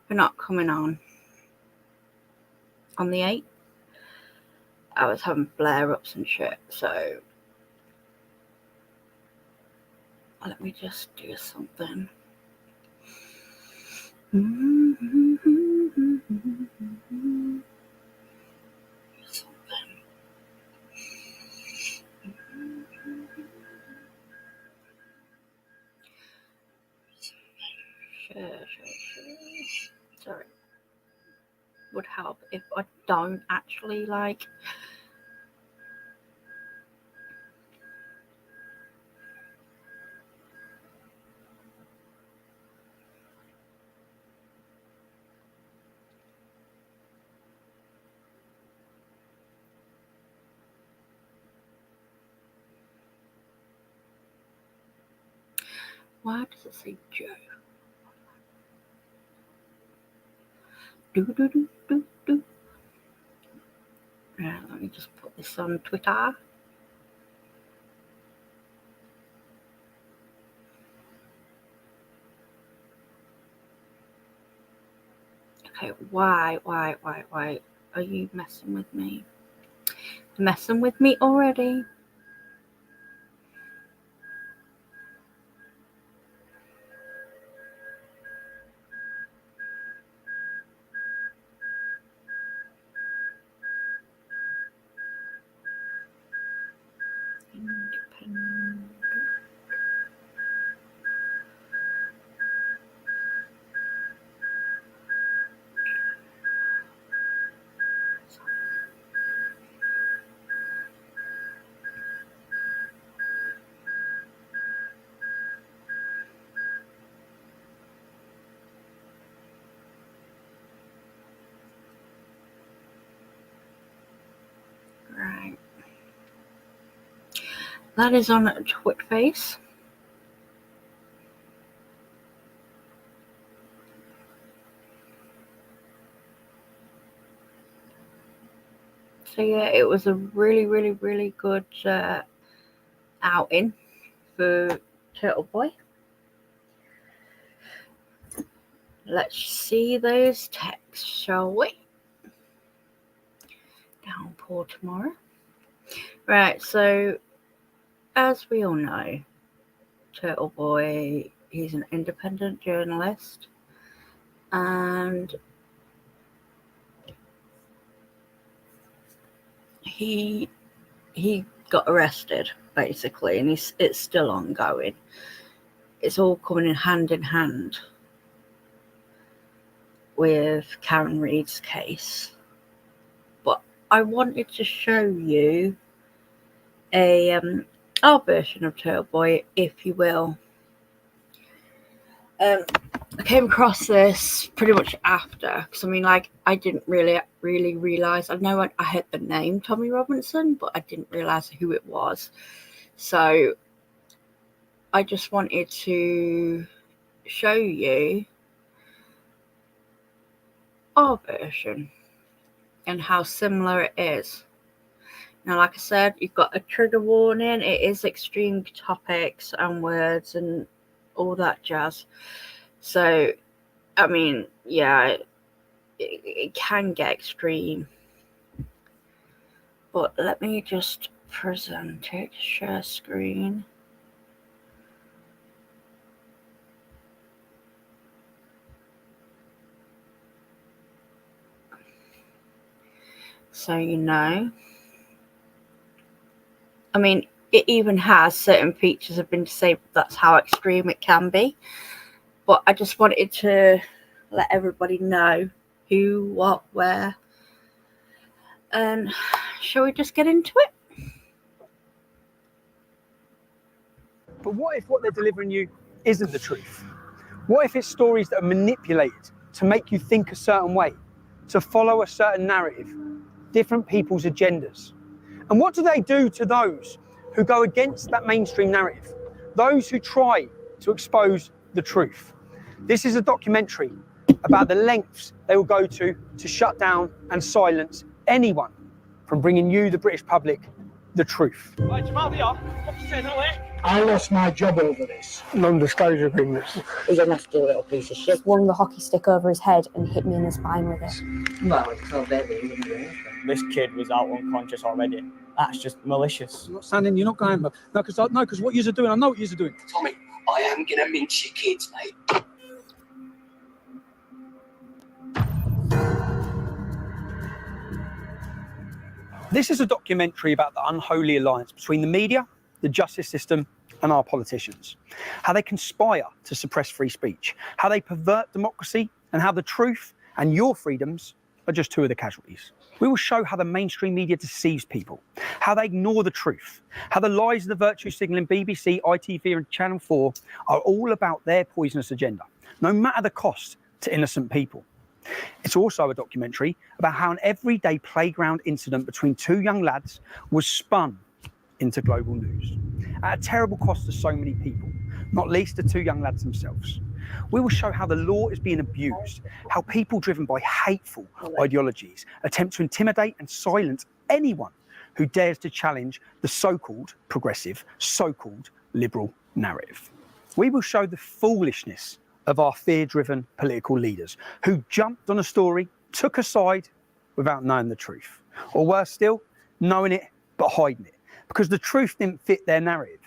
for not coming on the 8th. I was having flare-ups and shit, so let me just do something. Sorry. Would help if I don't actually like why does it say Joe? Do. Yeah, let me just put this on Twitter. Okay, why are you messing with me? Messing with me already? Independent. Right. That is on Twitface. So yeah, it was a really good outing for Turtle Boy. Let's see those texts, shall we? Downpour tomorrow. Right, so as we all know, Turtle Boy, he's an independent journalist, and he got arrested basically, and it's still ongoing. It's all coming in hand with Karen Reid's case. But I wanted to show you our version of Turtle Boy, if you will. I came across this pretty much after, because I mean, like, I didn't really realize. I know I heard the name Tommy Robinson, but I didn't realize who it was. So I just wanted to show you our version and how similar it is. Now, like I said, you've got a trigger warning. It is extreme topics and words and all that jazz. So, I mean, yeah, it can get extreme. But let me just present it, share screen. So you know. I mean, it even has certain features have been disabled. That's how extreme it can be. But I just wanted to let everybody know who, what, where. And shall we just get into it? But what if what they're delivering you isn't the truth? What if it's stories that are manipulated to make you think a certain way, to follow a certain narrative, different people's agendas? And what do they do to those who go against that mainstream narrative, those who try to expose the truth? This is a documentary about the lengths they will go to shut down and silence anyone from bringing you, the British public, the truth. Right, Jamaal, they are. What you saying, no way? I lost my job over this. Non-disclosure agreements. He's a nasty little piece of shit. Swung the hockey stick over his head and hit me in the spine with it. Well, it's so deadly, he wouldn't do anything. This kid was out unconscious already. That's just malicious. You're not standing, you're not going, but no, because what you're doing, I know what you're doing. Tommy, I am gonna mince your kids, mate. This is a documentary about the unholy alliance between the media, the justice system, and our politicians. How they conspire to suppress free speech, how they pervert democracy, and how the truth and your freedoms are just two of the casualties. We will show how the mainstream media deceives people, how they ignore the truth, how the lies of the virtue signalling BBC, ITV, and Channel 4 are all about their poisonous agenda, no matter the cost to innocent people. It's also a documentary about how an everyday playground incident between two young lads was spun into global news at a terrible cost to so many people, not least the two young lads themselves. We will show how the law is being abused, how people driven by hateful ideologies attempt to intimidate and silence anyone who dares to challenge the so-called progressive, so-called liberal narrative. We will show the foolishness of our fear-driven political leaders who jumped on a story, took a side without knowing the truth. Or worse still, knowing it but hiding it, because the truth didn't fit their narrative,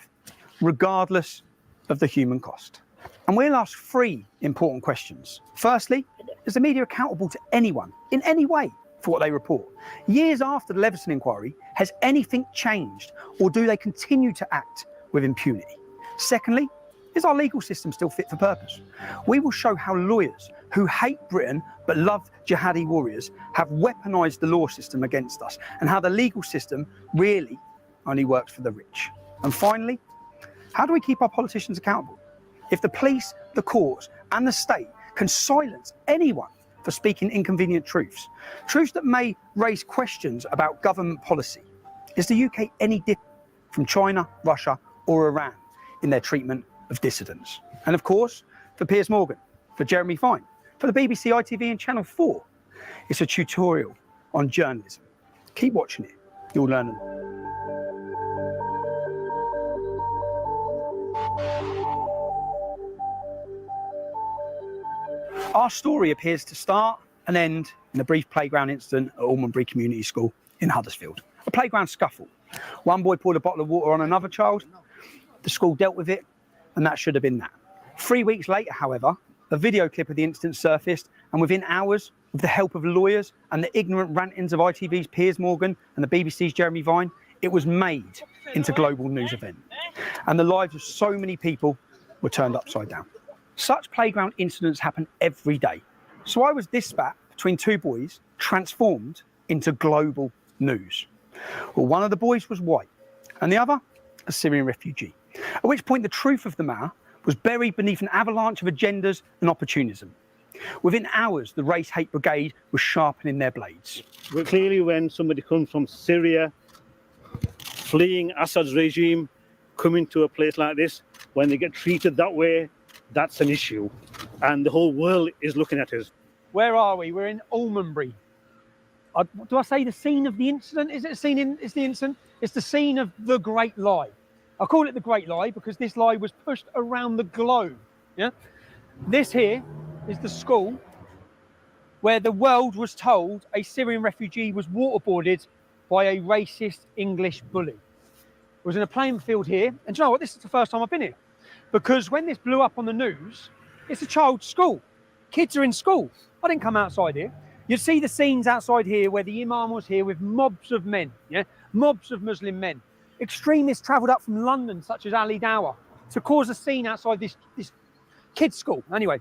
regardless of the human cost. And we'll ask three important questions. Firstly, is the media accountable to anyone, in any way, for what they report? Years after the Leveson inquiry, has anything changed, or do they continue to act with impunity? Secondly, is our legal system still fit for purpose? We will show how lawyers who hate Britain but love jihadi warriors have weaponised the law system against us, and how the legal system really only works for the rich. And finally, how do we keep our politicians accountable? If the police, the courts and the state can silence anyone for speaking inconvenient truths that may raise questions about government policy, is the UK any different from China, Russia or Iran in their treatment of dissidents? And of course, for Piers Morgan, for Jeremy Vine, for the BBC, ITV and Channel 4, it's a tutorial on journalism. Keep watching it, you'll learn a lot. Our story appears to start and end in a brief playground incident at Almondbury Community School in Huddersfield. A playground scuffle. One boy poured a bottle of water on another child. The school dealt with it, and that should have been that. 3 weeks later, however, a video clip of the incident surfaced, and within hours, with the help of lawyers and the ignorant rantings of ITV's Piers Morgan and the BBC's Jeremy Vine, it was made into a global news event. And the lives of so many people were turned upside down. Such playground incidents happen every day. So why was this spat between two boys transformed into global news? Well, one of the boys was white, and the other a Syrian refugee. At which point the truth of the matter was buried beneath an avalanche of agendas and opportunism. Within hours, the race hate brigade was sharpening their blades. But clearly when somebody comes from Syria, fleeing Assad's regime, coming to a place like this, when they get treated that way, that's an issue. And the whole world is looking at us. Where are we? We're in Almondbury. Do I say the scene of the incident? Is it a scene in it's the incident? It's the scene of the great lie. I call it the great lie because this lie was pushed around the globe. Yeah. This here is the school where the world was told a Syrian refugee was waterboarded by a racist English bully. It was in a playing field here, and do you know what? This is the first time I've been here. Because when this blew up on the news, it's a child's school. Kids are in school. I didn't come outside here. You'd see the scenes outside here where the imam was here with mobs of men, yeah, mobs of Muslim men. Extremists travelled up from London, such as Ali Dawah, to cause a scene outside this kids' school. Anyway,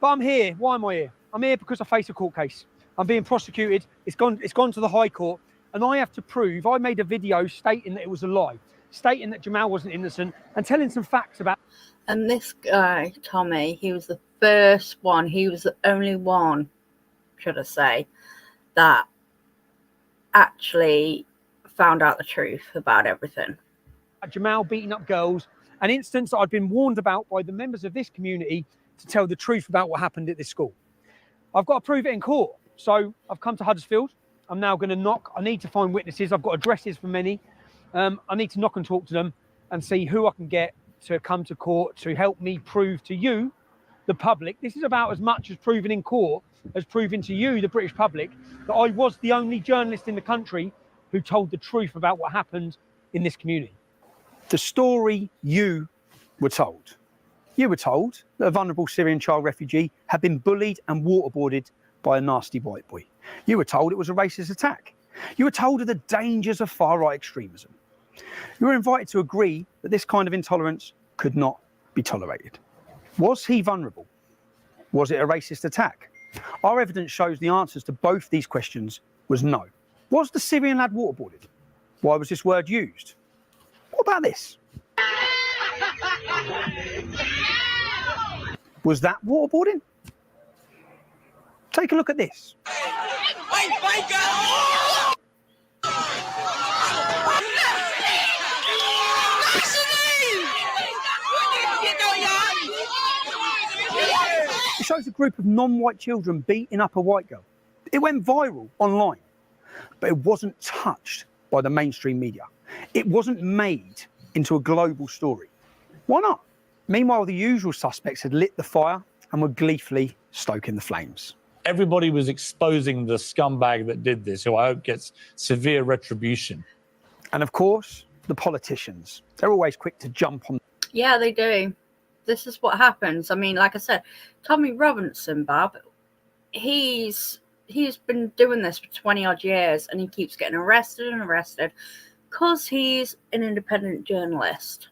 but I'm here. Why am I here? I'm here because I face a court case. I'm being prosecuted. It's gone to the High Court, and I have to prove. I made a video stating that it was a lie, stating that Jamaal wasn't innocent, and telling some facts about. And this guy, Tommy, he was the first one. He was the only one, should I say, that actually found out the truth about everything. Jamaal beating up girls, an instance that I'd been warned about by the members of this community to tell the truth about what happened at this school. I've got to prove it in court. So I've come to Huddersfield. I'm now going to knock. I need to find witnesses. I've got addresses for many. I need to knock and talk to them. and see who I can get to come to court to help me prove to you, the public, this is about as much as proving in court as proving to you, the British public, that I was the only journalist in the country who told the truth about what happened in this community. The story you were told. You were told that a vulnerable Syrian child refugee had been bullied and waterboarded by a nasty white boy. You were told it was a racist attack. You were told of the dangers of far-right extremism. You were invited to agree that this kind of intolerance could not be tolerated. Was he vulnerable? Was it a racist attack? Our evidence shows the answers to both these questions was no. Was the Syrian lad waterboarded? Why was this word used? What about this? Was that waterboarding? Take a look at this. It shows a group of non-white children beating up a white girl. It went viral online, but it wasn't touched by the mainstream media. It wasn't made into a global story. Why not? Meanwhile, the usual suspects had lit the fire and were gleefully stoking the flames. Everybody was exposing the scumbag that did this, who I hope gets severe retribution. And of course, the politicians. They're always quick to jump on. Yeah, they do. This is what happens. I mean, like I said, Tommy Robinson, Bob, he's been doing this for 20 odd years and he keeps getting arrested and arrested because he's an independent journalist.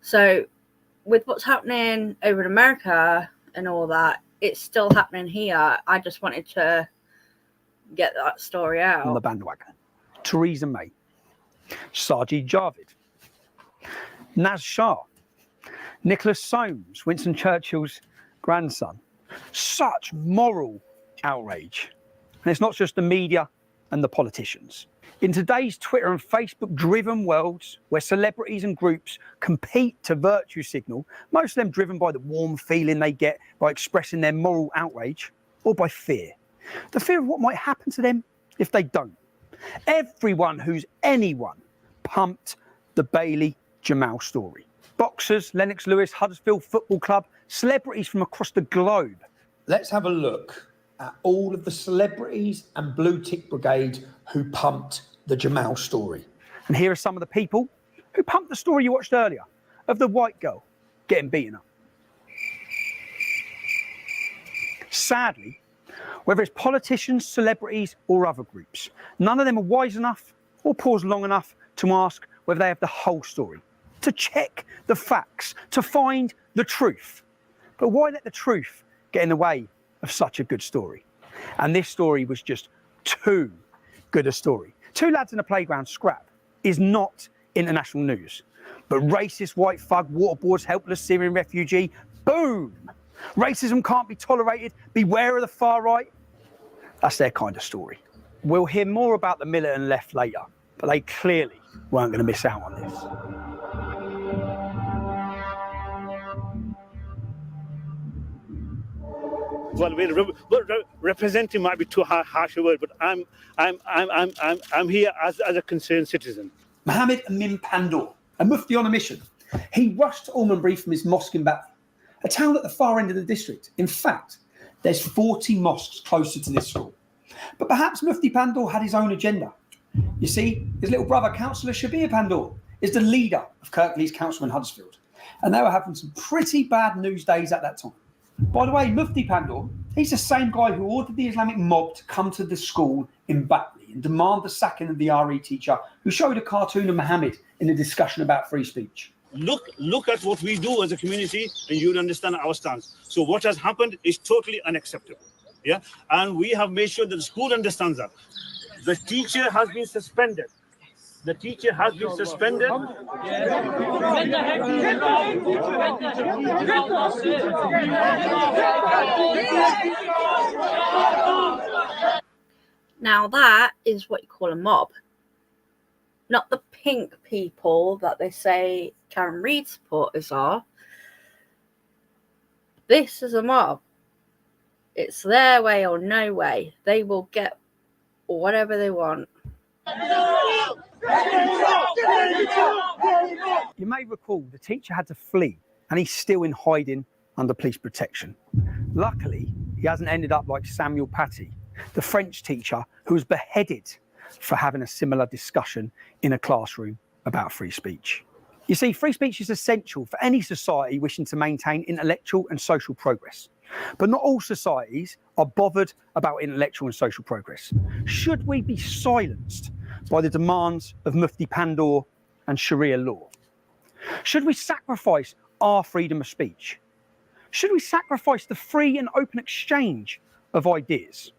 So with what's happening over in America and all that, it's still happening here. I just wanted to get that story out. On the bandwagon. Theresa May, Sajid Javid, Naz Shah, Nicholas Soames, Winston Churchill's grandson. Such moral outrage. And it's not just the media and the politicians. In today's Twitter and Facebook driven worlds where celebrities and groups compete to virtue signal, most of them driven by the warm feeling they get by expressing their moral outrage or by fear. The fear of what might happen to them if they don't. Everyone who's anyone pumped the Bailey Jamaal story. Boxers, Lennox Lewis, Huddersfield Football Club, celebrities from across the globe. Let's have a look at all of the celebrities and blue tick brigade who pumped the Jamaal story. And here are some of the people who pumped the story you watched earlier of the white girl getting beaten up. Sadly, whether it's politicians, celebrities or other groups, none of them are wise enough or pause long enough to ask whether they have the whole story, to check the facts, to find the truth. But why let the truth get in the way of such a good story? And this story was just too good a story. Two lads in a playground scrap is not international news. But racist white thug waterboards helpless Syrian refugee, boom! Racism can't be tolerated, beware of the far right. That's their kind of story. We'll hear more about the militant left later, but they clearly weren't going to miss out on this. Well, representing might be too harsh a word, but I'm here as a concerned citizen. Mohammed Amin Pandor, a mufti on a mission. He rushed to Almondbury from his mosque in Batley, a town at the far end of the district. In fact, there's 40 mosques closer to this school. But perhaps Mufti Pandor had his own agenda. You see, his little brother, Councillor Shabir Pandor, is the leader of Kirklees Council in Huddersfield. And they were having some pretty bad news days at that time. By the way, Mufti Pandor, he's the same guy who ordered the Islamic mob to come to the school in Batley and demand the sacking of the RE teacher who showed a cartoon of Muhammad in a discussion about free speech. Look at what we do as a community and you'll understand our stance. So what has happened is totally unacceptable. Yeah, and we have made sure that the school understands that. The teacher has been suspended. The teacher has been suspended. Now that is what you call a mob. Not the pink people that they say Karen Reid supporters are. This is a mob. It's their way or no way. They will get whatever they want. You may recall the teacher had to flee and he's still in hiding under police protection. Luckily, he hasn't ended up like Samuel Paty, the French teacher who was beheaded for having a similar discussion in a classroom about free speech. You see, free speech is essential for any society wishing to maintain intellectual and social progress. But not all societies are bothered about intellectual and social progress. Should we be silenced by the demands of Mufti Pandor and Sharia law? Should we sacrifice our freedom of speech? Should we sacrifice the free and open exchange of ideas?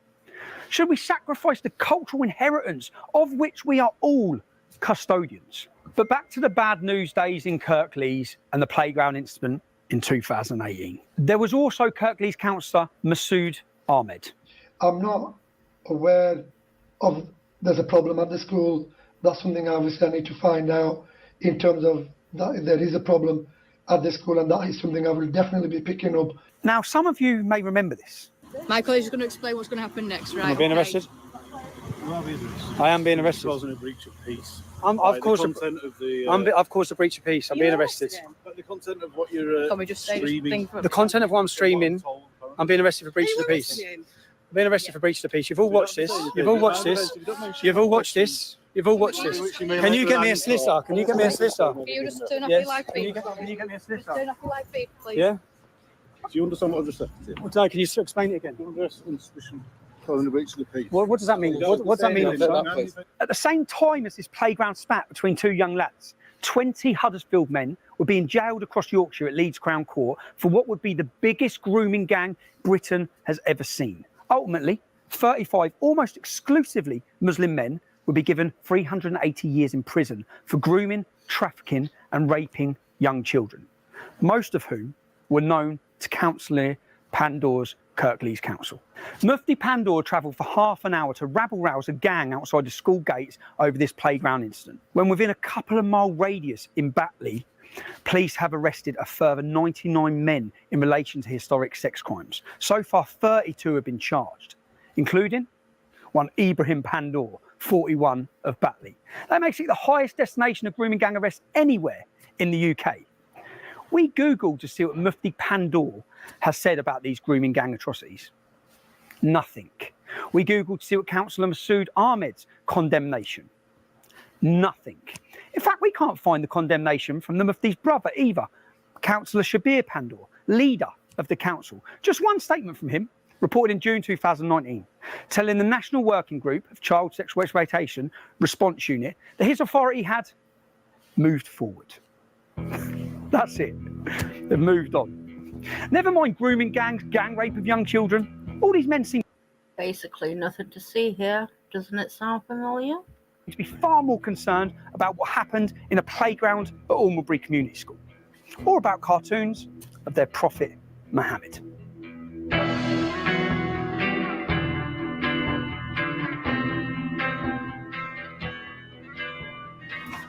Should we sacrifice the cultural inheritance of which we are all custodians? But back to the bad news days in Kirklees and the playground incident in 2018. There was also Kirklees councillor Masood Ahmed. I'm not aware of there's a problem at the school. That's something obviously I need to find out in terms of that if there is a problem at the school, and that is something I will definitely be picking up. Now, some of you may remember this. Michael is going to explain what's going to happen next, right? Am I being arrested? I am being arrested. Causing a breach of peace. I've caused a breach of peace. I'm being arrested. But the content of what you're Can we just say streaming. The content of what I'm streaming, I'm being arrested for breach of the peace. I'm being arrested for breach of the peace. You've all watched this. You've all watched this. You've all watched this. You've all watched this. Can you get me a solicitor? Can you get me a solicitor? Can you just turn off Yes. your live feed? Can you get me a solicitor? Turn off your live feed, please. Yeah? Do you understand what I've just said? Well, no, can you explain it again? Arrest on suspicion causing a breach of the peace. What does that mean? What does that mean? At the same time as this playground spat between two young lads, 20 Huddersfield men were being jailed across Yorkshire at Leeds Crown Court for what would be the biggest grooming gang Britain has ever seen. Ultimately, 35 almost exclusively Muslim men would be given 380 years in prison for grooming, trafficking and raping young children, most of whom were known to Councillor Pandor's Kirklees Council. Mufti Pandor travelled for half an hour to rabble-rouse a gang outside the school gates over this playground incident, when within a couple of mile radius in Batley, police have arrested a further 99 men in relation to historic sex crimes. So far, 32 have been charged, including one Ibrahim Pandor, 41 of Batley. That makes it the highest destination of grooming gang arrests anywhere in the UK. We Googled to see what Mufti Pandor has said about these grooming gang atrocities. Nothing. We Googled to see what Councillor Masood Ahmed's condemnation. Nothing. In fact, we can't find the condemnation from the Mufti's brother either, Councillor Shabir Pandor, leader of the council. Just one statement from him, reported in June 2019, telling the National Working Group of Child Sexual Exploitation Response Unit that his authority had moved forward. That's it. They've moved on. Never mind grooming gangs, gang rape of young children. All these men seem Basically, nothing to see here. Doesn't it sound familiar? to be far more concerned about what happened in a playground at Almonbury Community School, or about cartoons of their prophet Muhammad.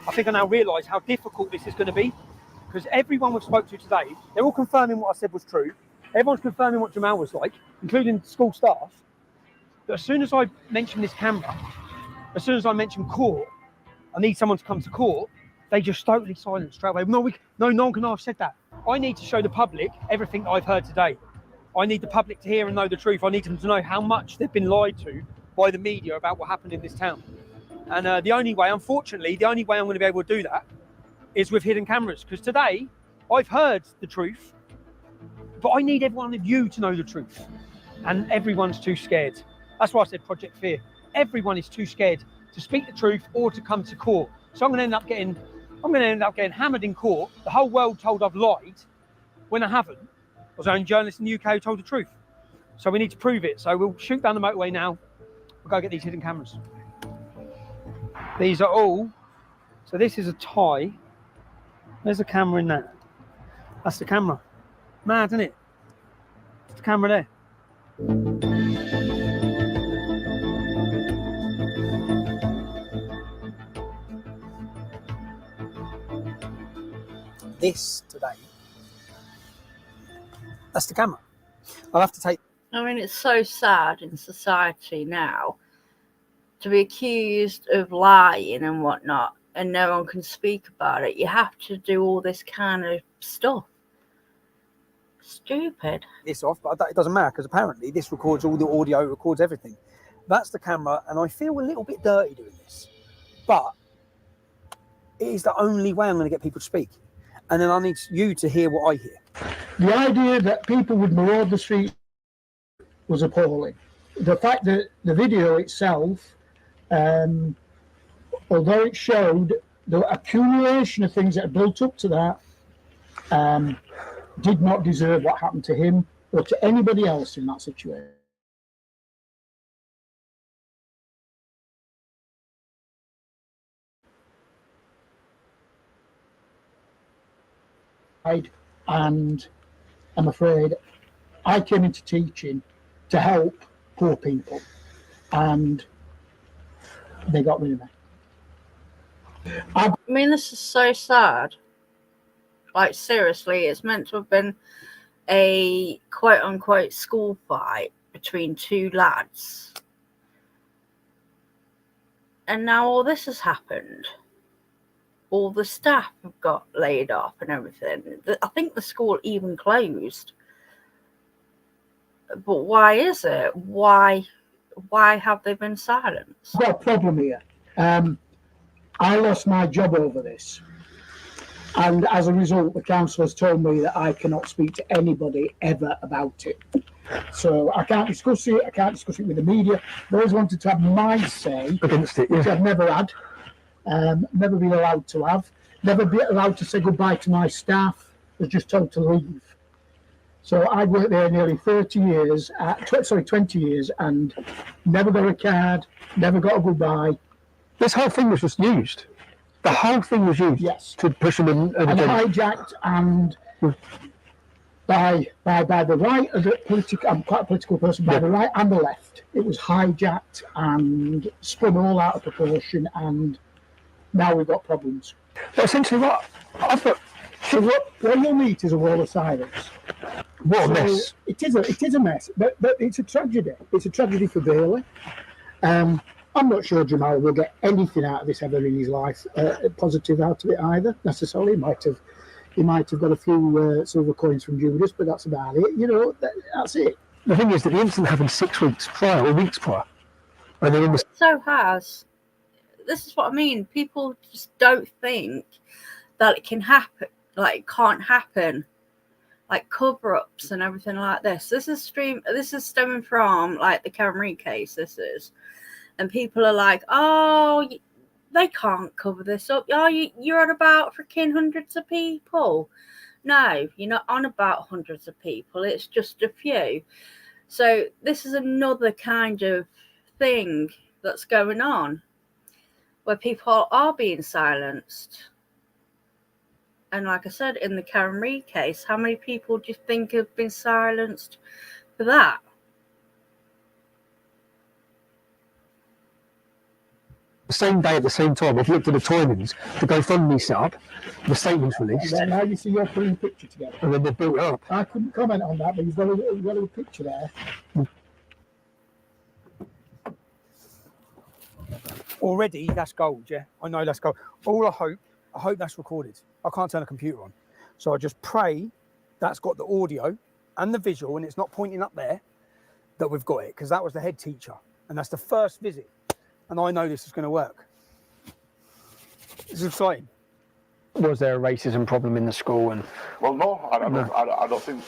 I think I now realise how difficult this is going to be, because everyone we've spoke to today, they're all confirming what I said was true. Everyone's confirming what Jamaal was like, including school staff. But as soon as I mention this camera, as soon as I mention court, I need someone to come to court, they just totally silence straight away. No one can have said that. I need to show the public everything that I've heard today. I need the public to hear and know the truth. I need them to know how much they've been lied to by the media about what happened in this town. And the only way, unfortunately, I'm going to be able to do that is with hidden cameras. Because today, I've heard the truth, but I need every one of you to know the truth. And everyone's too scared. That's why I said Project Fear. Everyone is too scared to speak the truth or to come to court. So I'm going to end up getting hammered in court. The whole world told I've lied when I haven't. I was the only journalist in the UK who told the truth. So we need to prove it. So we'll shoot down the motorway now. We'll go get these hidden cameras. These are all, so this is a tie. There's a camera in that. That's the camera. Mad, isn't it? It's the camera there. This today, that's the camera. I'll have to take. I mean, it's so sad in society now to be accused of lying and whatnot, and no one can speak about it. You have to do all this kind of stuff. Stupid. This off, but it doesn't matter because apparently this records all the audio, it records everything. That's the camera, and I feel a little bit dirty doing this, but it is the only way I'm going to get people to speak. And then I need you to hear what I hear. The idea that people would maraud the streets was appalling. The fact that the video itself, although it showed the accumulation of things that had built up to that, did not deserve what happened to him or to anybody else in that situation. And I'm afraid I came into teaching to help poor people, and they got rid of me. I mean, this is so sad. Like, seriously, it's meant to have been a quote-unquote school fight between two lads. And now all this has happened. All the staff have got laid off and everything. I think the school even closed. But why is it? Why have they been silenced? I've got a problem here. I lost my job over this. And as a result, the council has told me that I cannot speak to anybody ever about it. So I can't discuss it. I can't discuss it with the media. They always wanted to have my say against it, which I've never had. Never been allowed to have. Never been allowed to say goodbye to my staff. Was just told to leave. So I worked there nearly 20 years, and never got a card, never got a goodbye. This whole thing was just used. The whole thing was used, yes, to push them in. And hijacked and by the right of the political. I'm quite a political person. By the right and the left, it was hijacked and spun all out of proportion, and now we've got problems. But essentially, what I've got. So what you'll meet is a wall of silence. What a mess! It is a mess, but it's a tragedy. It's a tragedy for Bailey. I'm not sure Jamaal will get anything out of this ever in his life, positive out of it either, necessarily. He might have got a few silver coins from Judas, but that's about it. You know, that's it. The thing is that the incident happened 6 weeks prior, or weeks prior. And then So has. This is what I mean. People just don't think that it can happen. Like, it can't happen. Like, cover-ups and everything like this. This is stemming from, like, the Camry case, this is. And people are like, oh, they can't cover this up. Oh, you're on about freaking hundreds of people. No, you're not on about hundreds of people. It's just a few. So this is another kind of thing that's going on where people are being silenced. And like I said, in the Karen Reid case, how many people do you think have been silenced for that? The same day at the same time, I've looked at the timings. The GoFundMe set up, the statement's released. And then now you see you're putting a picture together. And then they're built up. I couldn't comment on that, but you've got a picture there. Already, that's gold, yeah? I know that's gold. All I hope that's recorded. I can't turn a computer on. So I just pray that's got the audio and the visual, and it's not pointing up there, that we've got it, because that was the head teacher. And that's the first visit. And I know this is going to work. This is exciting. Was there a racism problem in the school? And well, no, I don't think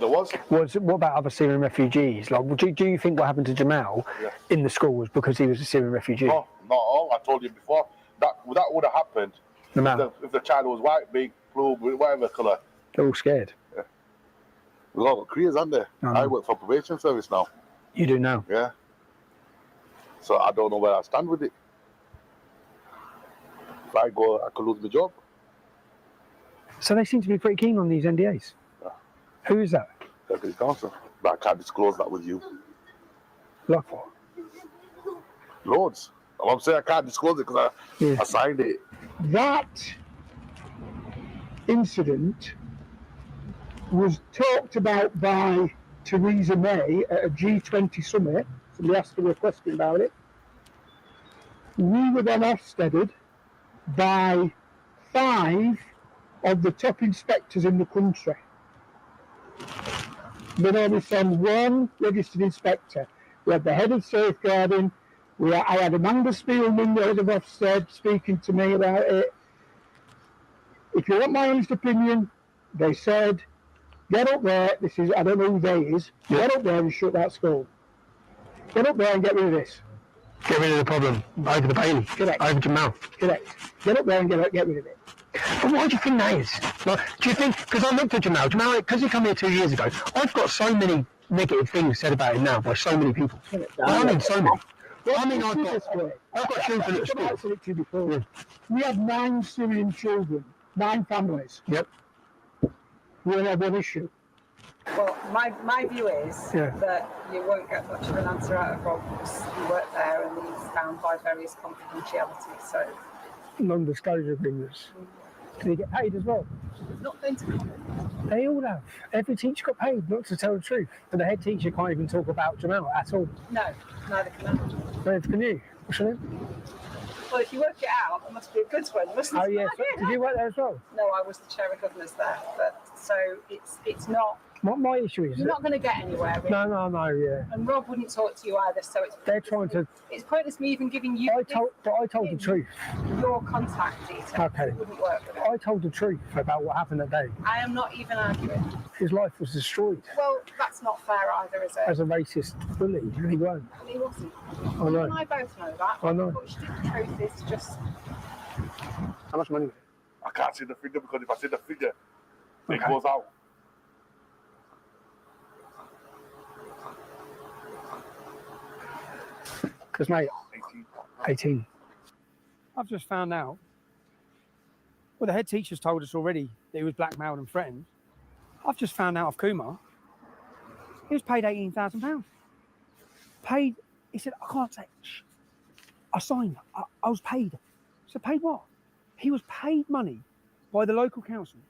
there was. What about other Syrian refugees? Like, do you think what happened to Jamaal in the school was because he was a Syrian refugee? No, not all. I told you before that would have happened if the child was white, big, blue, whatever colour. They're all scared. Yeah. We've all got careers, aren't they? I work for probation service now. You do now? Yeah. So I don't know where I stand with it. If I go, I could lose my job. So they seem to be pretty keen on these NDAs. Yeah. Who is that? Deputy Council. But I can't disclose that with you. Like what? Loads. I'm saying I can't disclose it because I signed it. That incident was talked about by Theresa May at a G20 summit. Somebody asked her a question about it. We were then Ofsteded by 5 of the top inspectors in the country. Then only send 1 registered inspector. We had the head of safeguarding. I had Amanda Spielman, the head of Ofsted, speaking to me about it. If you want my honest opinion, they said, get up there. This is, I don't know who they is. Get up there and shut that school. Get up there and get rid of this. Get rid of the problem. Over the Bailey. Correct. Over Jamaal. Correct. Get up there and get rid of it. But why do you think that is? Like, do you think, because I looked at Jamaal, because he came here 2 years ago, I've got so many negative things said about him now by so many people. I mean, so many. Well, I've got children at school. I said it to you before. We had 9 Syrian children, 9 families. Yep. We only had 1 issue. Well, my view is that you won't get much of an answer out of Rob because he worked there and he's bound by various confidentiality. So, Non-disclosure agreements. Did he get paid as well? not going to comment. They all have. Every teacher got paid not to tell the truth. But the head teacher can't even talk about Jamaal at all. No, neither can I. Neither can you. What's your name? Well, if you work it out, it must be a good one, mustn't it? Oh, yes. Did you work there as well? No, I was the chair of governors there. But so it's not. What my issue is? You're not going to get anywhere. Really. No, yeah. And Rob wouldn't talk to you either, so They're trying to. It's pointless me even giving you. I told the truth. Your contact details. Okay. It wouldn't work with it. I told the truth about what happened that day. I am not even arguing. His life was destroyed. Well, that's not fair either, is it? As a racist bully, and he won't. And he wasn't. I know. You and I both know that. I know. But the truth is just. How much money? I can't see the figure because if I see the figure, it goes out. Because, mate, 18. I've just found out. Well, the head teacher's told us already that he was blackmailed and threatened. I've just found out of Kumar. He was paid £18,000. Paid. He said, I can't say. Shh. I signed. I was paid. I said, paid what? He was paid money by the local council,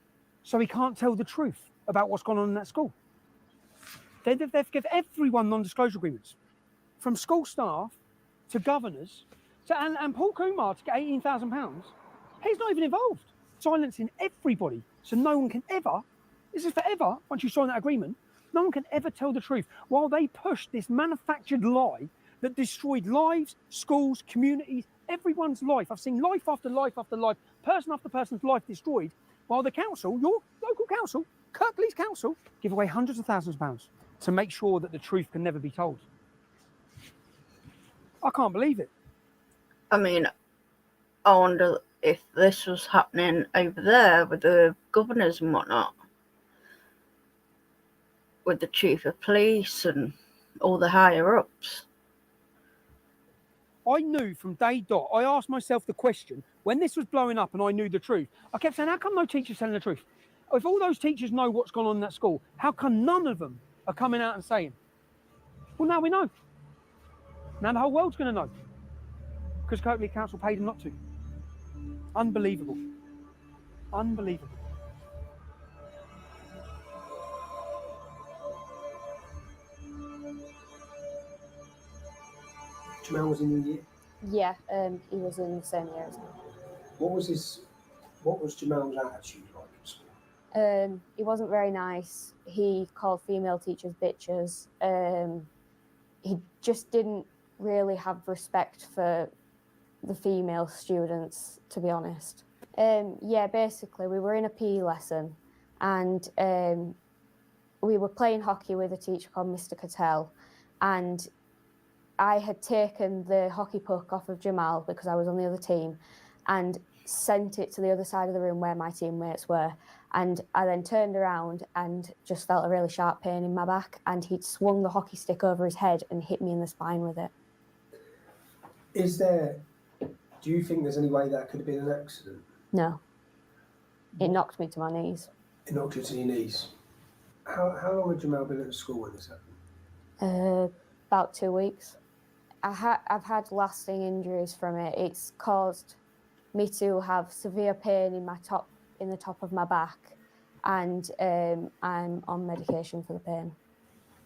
so he can't tell the truth about what's gone on in that school. They've given everyone non-disclosure agreements, from school staff to governors, and Paul Kumar to get £18,000. He's not even involved, silencing everybody, so no one can ever. This is forever. Once you sign that agreement, no one can ever tell the truth. While they push this manufactured lie that destroyed lives, schools, communities, everyone's life. I've seen life after life after life, person after person's life destroyed, while the council, your local council, Kirklees Council, give away hundreds of thousands of pounds to make sure that the truth can never be told. I can't believe it. I mean, I wonder if this was happening over there with the governors and whatnot, with the chief of police and all the higher ups. I knew from day dot, I asked myself the question, when this was blowing up and I knew the truth, I kept saying, how come no teacher's telling the truth? If all those teachers know what's gone on in that school, how come none of them are coming out and saying? Well, now we know. Now the whole world's going to know. Because Kirklees Council paid them not to. Unbelievable. Unbelievable. Jamaal was in your year? Yeah, he was in the same year as me. What was Jamaal's attitude like at school? He wasn't very nice. He called female teachers bitches. He just didn't really have respect for the female students, to be honest. Yeah, basically, we were in a PE lesson and we were playing hockey with a teacher called Mr. Cattell, and I had taken the hockey puck off of Jamaal because I was on the other team and sent it to the other side of the room where my teammates were. And I then turned around and just felt a really sharp pain in my back, and he'd swung the hockey stick over his head and hit me in the spine with it. Do you think there's any way that could have been an accident? No. It knocked me to my knees. It knocked you to your knees. How long had Jamaal been at school when this happened? About 2 weeks. I've had lasting injuries from it. It's caused me to have severe pain in the top of my back, and I'm on medication for the pain.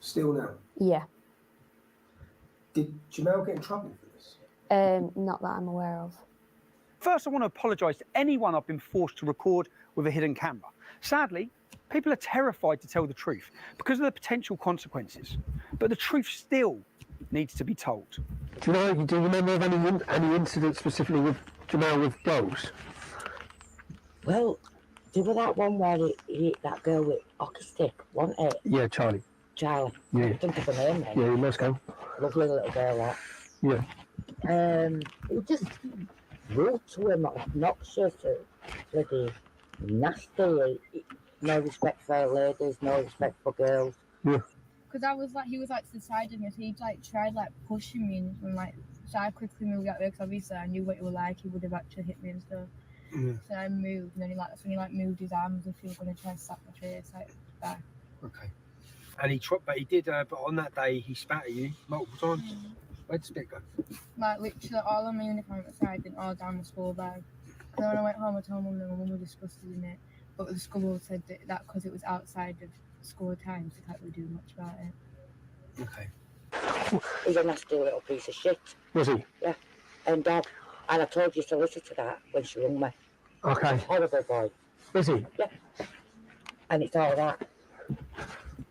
Still now? Yeah. Did Jamaal get in trouble for this? Not that I'm aware of. First, I want to apologise to anyone I've been forced to record with a hidden camera. Sadly, people are terrified to tell the truth because of the potential consequences. But the truth still needs to be told. Do you remember of any incidents specifically with Jamaal with girls? Well, there was that one where he hit that girl with hockey stick, wasn't it? Yeah, Charlie. Charlie. Yeah. I think of her name then. Yeah, you must go. Lovely little girl, that. Yeah. He just rude to him, obnoxious, bloody nasty. No respect for ladies, no respect for girls. Yeah. Because he was like to the side of me, so he like tried like pushing me and like, so I quickly moved out there because obviously I knew what it was like. He would have actually hit me and stuff. Yeah. So I moved, and then that's when he like moved his arms as if he was going to try and slap my face like back. Okay. And he did, but on that day he spat at you multiple times. Where'd the spit go? Like literally all on my uniform outside and all down my school bag. And when I went home, I told mum that my mum was disgusted in it. But the school said that because it was outside of school times, they can't really do much about it. Okay. He's a nasty little piece of shit. Was he? Yeah. And Dad, and I told your solicitor that when she rung me. Okay. Horrible boy. Was he? Yeah. And it's all that.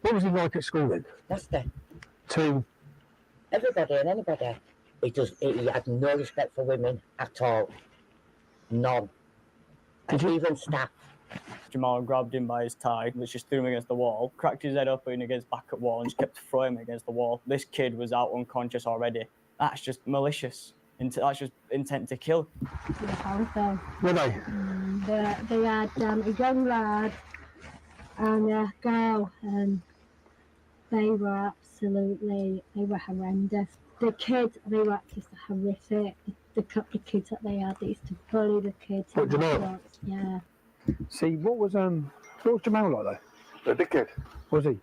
What was he like at school then? Nasty. To everybody and anybody. He had no respect for women at all. None. Even staff. Jamaal grabbed him by his tie, which just threw him against the wall, cracked his head open against back at wall, and just kept throwing him against the wall. This kid was out unconscious already. That's just malicious. That's just intent to kill. Were they? They had a young lad and a girl, and they were horrendous. The kids, they were just horrific. The couple of kids that they had, they used to bully the kids. What, Jamaal? Yeah. See, what was Jamaal like though? A dickhead. Was he?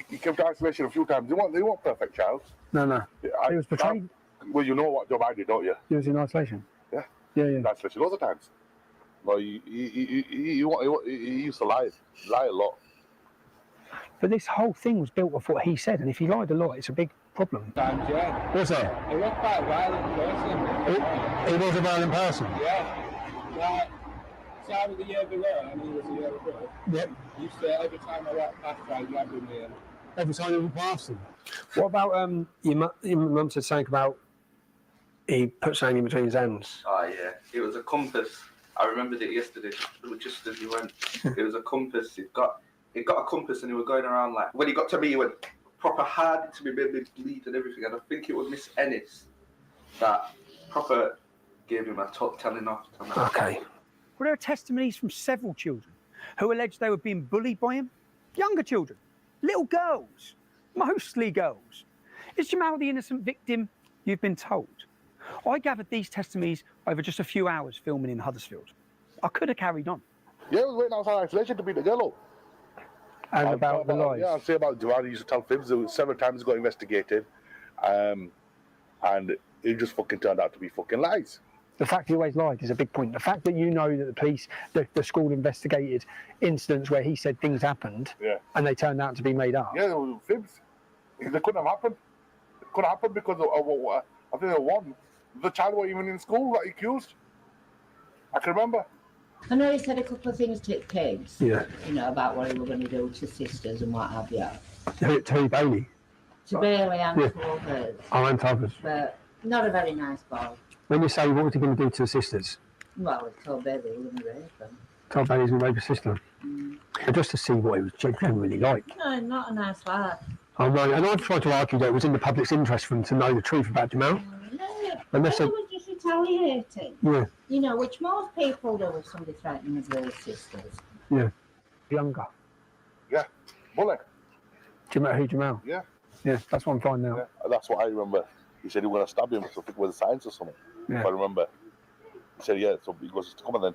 He came to isolation a few times. He wasn't perfect child. No. He was betrayed. Well, you know what job I did, don't you? He was in isolation. Yeah. Yeah. In isolation lots of times. Well, he used to lie a lot. But this whole thing was built off what he said, and if he lied a lot, it's a big problem. Times, yeah. Was there? He was quite a violent person. He was a violent person? Yeah. Like, so I was the year below, and he was the year before. Yep. He used to, every time I walked past, I grabbed him here. Every time you walk past him? What about your mum said something about he put something in between his hands? Oh yeah, it was a compass. I remembered it yesterday, just as you went. It was a compass. He got a compass, and he was going around like. When he got to me, he went proper hard into me, made me bleed and everything. And I think it was Miss Ennis that proper gave him a telling off. Okay. Well, there are testimonies from several children who alleged they were being bullied by him. Younger children, little girls, mostly girls. Is Jamaal the innocent victim you've been told? I gathered these testimonies over just a few hours filming in Huddersfield. I could have carried on. Yeah, I was waiting outside isolation to beat the girl up. And about the lies. Yeah, I'll say about Jamaal. He used to tell fibs. Several times got investigated, and it just fucking turned out to be fucking lies. The fact he always lied is a big point. The fact that you know that the police, the school investigated incidents where he said things happened, and they turned out to be made up. Yeah, they were fibs. They couldn't have happened. It couldn't happen because of I think one. The child wasn't even in school that he accused. I can remember. I know he said a couple of things to kids. Yeah. You know, about what he was going to do to sisters and what have you. To Bailey? To Bailey and to others. Oh, and to others. But not a very nice boy. When you say, what was he going to do to the sisters? Well, he told Bailey he was going to rape them. Told Bailey's going to rape his sister. But just to see what he was generally like. No, not a nice lad. I know, and I've tried to argue that it was in the public's interest for them to know the truth about Jamaal. No, he was just retaliating. Yeah. You know, which most people do if somebody threatens their sisters. Yeah. Younger. Yeah. Bullet. Jamaal? Yeah. Yeah, that's what I'm finding out. Yeah. That's what I remember. He said he was going to stab him, so I think it was science or something. Yeah. If I remember. He said, yeah, so he goes, come on then,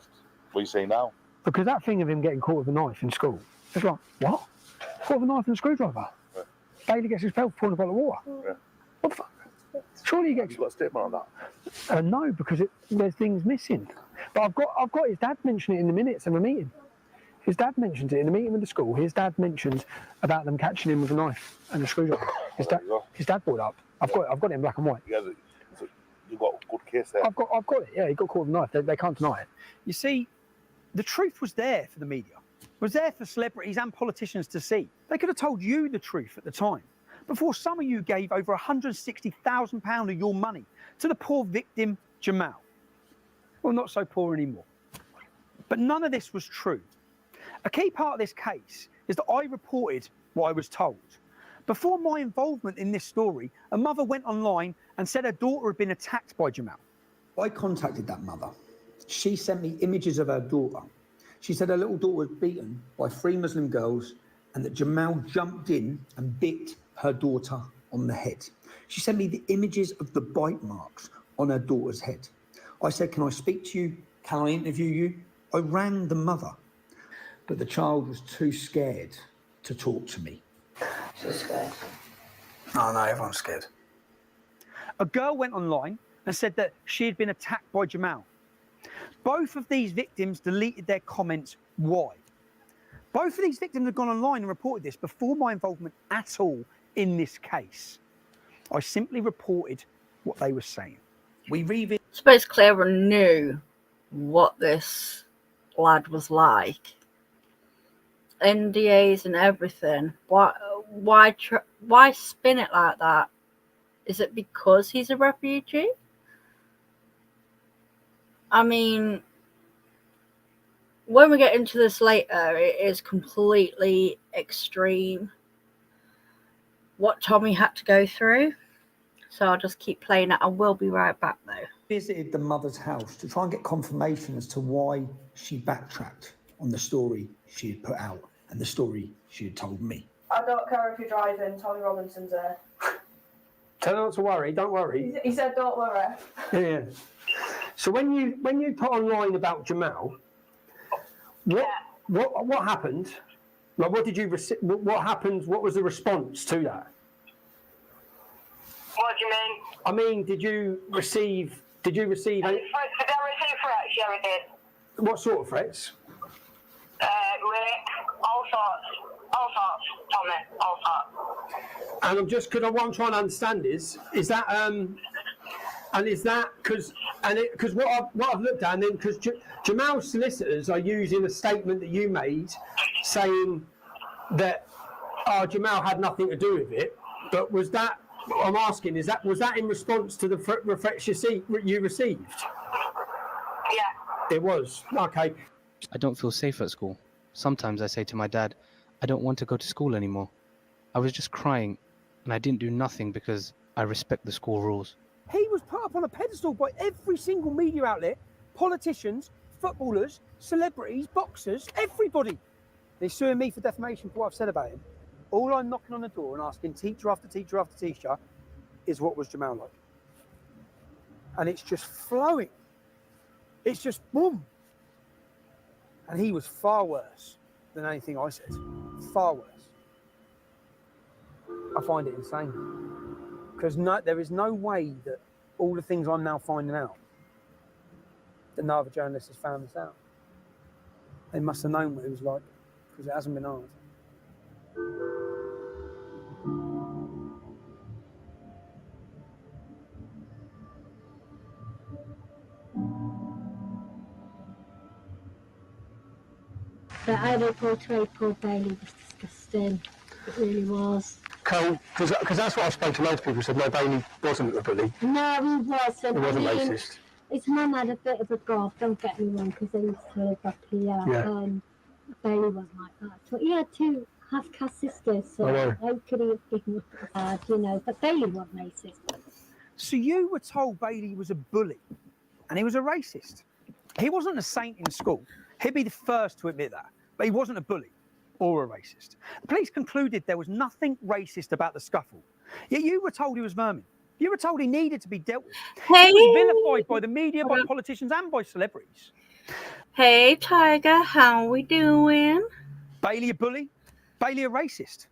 what are you saying now? Because that thing of him getting caught with a knife in school, it's like, what? Caught with a knife and a screwdriver? Yeah. Bailey gets his belt pouring a bottle of water? Yeah. What the fuck? Surely he gets... You got a statement on that? No, because there's things missing. But I've got his dad mentioning it in the minutes of a meeting. His dad mentions it in a meeting with the school. His dad mentions about them catching him with a knife and a screwdriver. His dad brought it up. I've got it in black and white. Yeah, you got a good case there. I've got it. Yeah, he got caught with a knife. They can't deny it. You see, the truth was there for the media. It was there for celebrities and politicians to see. They could have told you the truth at the time, before some of you gave over £160,000 of your money to the poor victim, Jamaal. Well, not so poor anymore. But none of this was true. A key part of this case is that I reported what I was told. Before my involvement in this story, a mother went online and said her daughter had been attacked by Jamaal. I contacted that mother. She sent me images of her daughter. She said her little daughter was beaten by 3 Muslim girls and that Jamaal jumped in and bit her daughter on the head. She sent me the images of the bite marks on her daughter's head. I said, can I speak to you? Can I interview you? I rang the mother, but the child was too scared to talk to me. So scared. Oh, no, everyone's scared. A girl went online and said that she had been attacked by Jamaal. Both of these victims deleted their comments. Why? Both of these victims had gone online and reported this before my involvement at all in this case. I simply reported what they were saying. I suppose Clara knew what this lad was like. NDAs and everything. Why spin it like that? Is it because he's a refugee? I mean, when we get into this later, it is completely extreme what Tommy had to go through. So I'll just keep playing it. I will be right back though. Visited the mother's house to try and get confirmation as to why she backtracked on the story she had put out and the story she had told me. I don't care if you're driving, Tommy Robinson's there. Tell her not to worry, don't worry. He said don't worry. Yeah. So when you put online about Jamaal, what happened? Like, what did you what happened? What was the response to that? What do you mean? I mean, did you receive? Did I receive threats? Yeah, we did. What sort of threats? Rick, all sorts, Tommy, all sorts. And I'm just because what I'm trying to understand is that and is that because what I've looked at, and then because Jamaal's solicitors are using a statement that you made saying that Jamaal had nothing to do with it, but was that? What I'm asking was that in response to the threats you received? Yeah. It was. Okay. I don't feel safe at school. Sometimes I say to my dad, I don't want to go to school anymore. I was just crying, and I didn't do nothing because I respect the school rules. He was put up on a pedestal by every single media outlet, politicians, footballers, celebrities, boxers, everybody. They're suing me for defamation for what I've said about him. All I'm knocking on the door and asking teacher after teacher after teacher is what was Jamaal like? And it's just flowing. It's just boom. And he was far worse than anything I said. Far worse. I find it insane. Because there is no way that all the things I'm now finding out, that no other journalist has found this out. They must have known what it was like, because it hasn't been hard. But I don't portray poor Bailey was disgusting. It really was. Cool, because that's what I spoke to loads of people said. No, Bailey wasn't a bully. No, he wasn't. He wasn't racist. His mum had a bit of a gob, don't get me wrong, because they used to live up here. Yeah. Bailey wasn't like that. So he had 2 half-caste sisters, so how could he have been bad, you know? But Bailey wasn't racist. So you were told Bailey was a bully, and he was a racist. He wasn't a saint in school. He'd be the first to admit that, but he wasn't a bully or a racist. The police concluded there was nothing racist about the scuffle. Yet you were told he was vermin. You were told he needed to be dealt with. Hey. He was vilified by the media, by politicians, and by celebrities. Hey, Tiger, how we doing? Bailey a bully? Bailey a racist?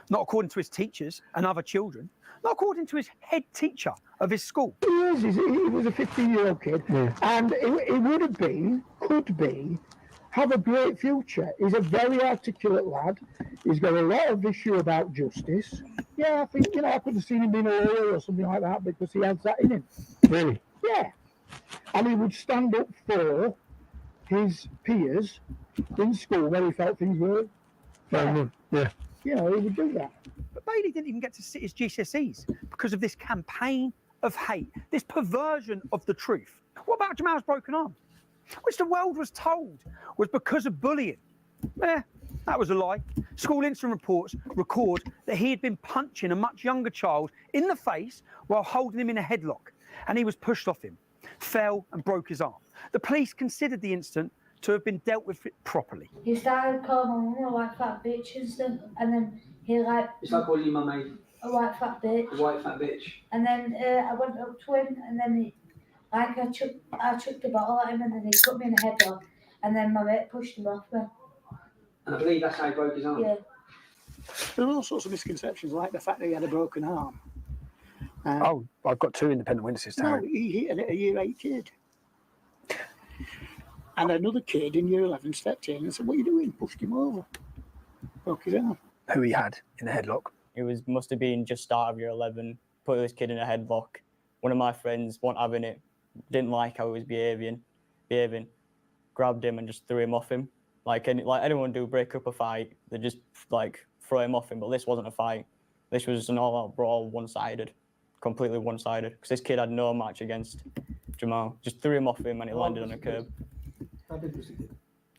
Not according to his teachers and other children. Not according to his head teacher of his school. He was a 15-year-old kid, and it would have been, could be, have a great future. He's a very articulate lad. He's got a lot of issue about justice. Yeah, I think, I could have seen him being a lawyer or something like that because he has that in him. Really? Yeah. And he would stand up for his peers in school where he felt things were fair. Yeah. You know, he would do that. But Bailey didn't even get to sit his GCSEs because of this campaign of hate, this perversion of the truth. What about Jamal's broken arm? Which the world was told was because of bullying. That was a lie. School incident reports record that he had been punching a much younger child in the face while holding him in a headlock, and he was pushed off him, fell and broke his arm. The police considered the incident to have been dealt with properly. He started calling my mum a white fat bitch and stuff, and then he like... It's like calling your mum a white fat bitch. a white fat bitch. And then I went up to him, and then he, like I chucked a bottle at him, and then he put me in a headlock, and then my mate pushed him off me. And I believe that's how he broke his arm. Yeah. There were all sorts of misconceptions, like the fact that he had a broken arm. I've got 2 independent witnesses to No, it. he hit a year 8 kid. And another kid in year 11 stepped in and said, "What are you doing?" Pushed him over. Broke his arm. Who he had in the headlock. It must have been just start of year 11. Put this kid in a headlock. One of my friends wasn't having it. Didn't like how he was behaving. Grabbed him and just threw him off him. Like anyone do break up a fight, they just like throw him off him. But this wasn't a fight. This was just an all-out brawl, one-sided, completely one-sided. Because this kid had no match against Jamaal. Just threw him off him and it landed on a curb. How big was the kid?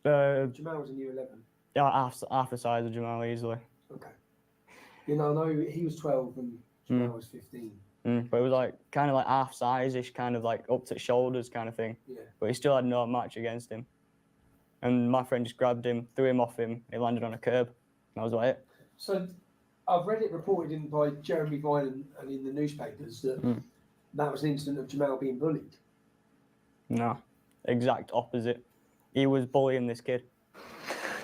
Jamaal was in year 11. Yeah, half the size of Jamaal easily. Okay. You know, no, he was 12 and Jamaal was 15. But it was like kind of like half size-ish, kind of like up to shoulders kind of thing. Yeah. But he still had no match against him. And my friend just grabbed him, threw him off him, it landed on a curb. That was like it. So I've read it reported in by Jeremy Vine and in the newspapers that that was an incident of Jamaal being bullied. No, exact opposite. He was bullying this kid.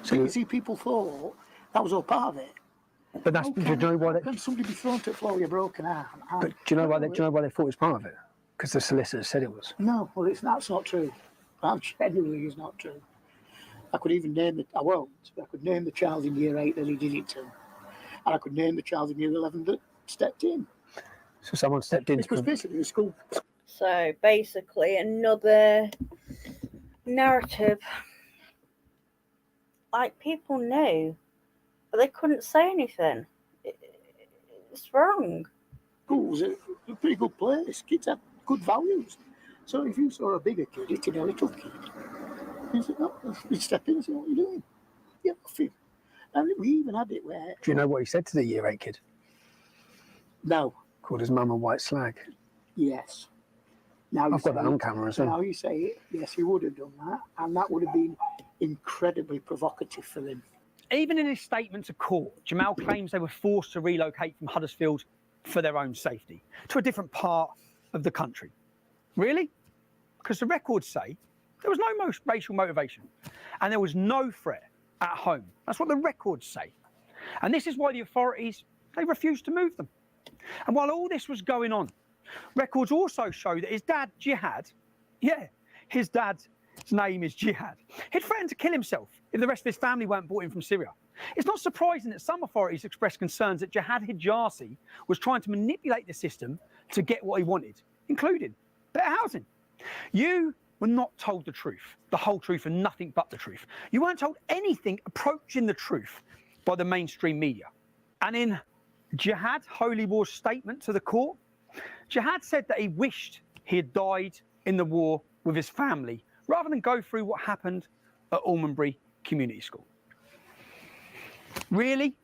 So you see, people thought that was all part of it. But that's do you know why? Can somebody be thrown to the floor with a broken arm? But do you know why? Do you know why they thought it was part of it? Because the solicitor said it was. No, well, that's not true. That genuinely is not true. I could even name I won't, but I could name the child in year 8 that he did it to. And I could name the child in year 11 that stepped in. So someone stepped in. Because basically the school. So basically another narrative. Like people knew, but they couldn't say anything. It's wrong. School's a pretty good place. Kids have good values. So if you saw a bigger kid hitting a little kid, you'd step in and say, "What are you doing?" Yeah, nothing. And we even had it where... Do you know what he said to the year 8 kid? No. Called his mum a white slag. Yes. Now I've got that on camera as well. Now you say it, yes, he would have done that, and that would have been incredibly provocative for him. Even in his statement to court, Jamaal claims they were forced to relocate from Huddersfield for their own safety to a different part of the country. Really? Because the records say there was no racial motivation and there was no threat at home. That's what the records say. And this is why the authorities, they refused to move them. And while all this was going on, records also show that his dad, Jihad, his dad's name is Jihad, he'd threatened to kill himself if the rest of his family weren't brought in from Syria. It's not surprising that some authorities expressed concerns that Jihad Hijazi was trying to manipulate the system to get what he wanted, including better housing. You were not told the truth, the whole truth and nothing but the truth. You weren't told anything approaching the truth by the mainstream media. And in Jihad Holy War's statement to the court, Jihad said that he wished he had died in the war with his family rather than go through what happened at Almondbury Community School. Really?